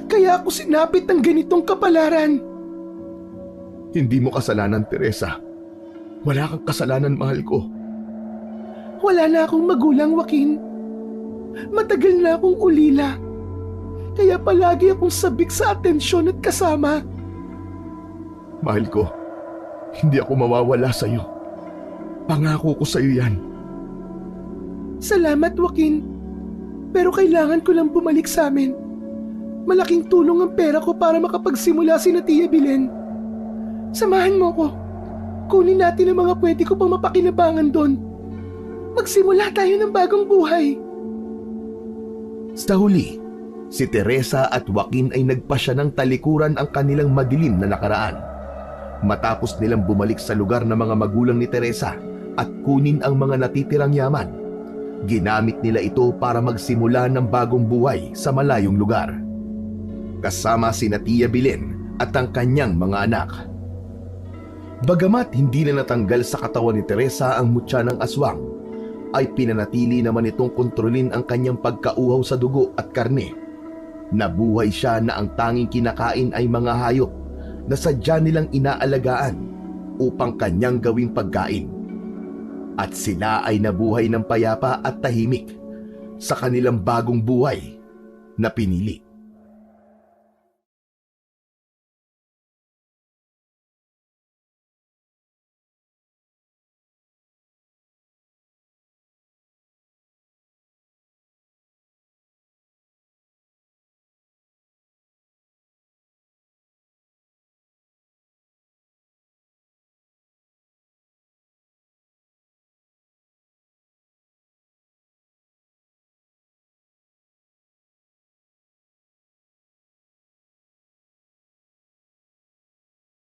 Kaya ako sinapit ng ganitong kapalaran. Hindi mo kasalanan, Teresa. Wala kang kasalanan, mahal ko. Wala na akong magulang, Joaquin. Matagal na akong ulila. Kaya palagi akong sabik sa atensyon at kasama. Mahal ko, hindi ako mawawala sa iyo. Pangako ko sa iyo yan. Salamat, Joaquin. Pero kailangan ko lang bumalik sa amin. Malaking tulong ang pera ko para makapagsimula si Tia Belen. Samahan mo ko. Kunin natin ang mga pwede ko pang mapakinabangan doon. Magsimula tayo ng bagong buhay. Sa huli, si Teresa at Joaquin ay nagpasya ng talikuran ang kanilang madilim na nakaraan. Matapos nilang bumalik sa lugar ng mga magulang ni Teresa at kunin ang mga natitirang yaman, ginamit nila ito para magsimula ng bagong buhay sa malayong lugar. Kasama sina Tia Belen at ang kanyang mga anak. Bagamat hindi na natanggal sa katawan ni Teresa ang mutya ng aswang, ay pinanatili naman itong kontrolin ang kanyang pagkauhaw sa dugo at karne. Nabuhay siya na ang tanging kinakain ay mga hayop na sadya nilang inaalagaan upang kanyang gawing pagkain. At sila ay nabuhay ng payapa at tahimik sa kanilang bagong buhay na pinili.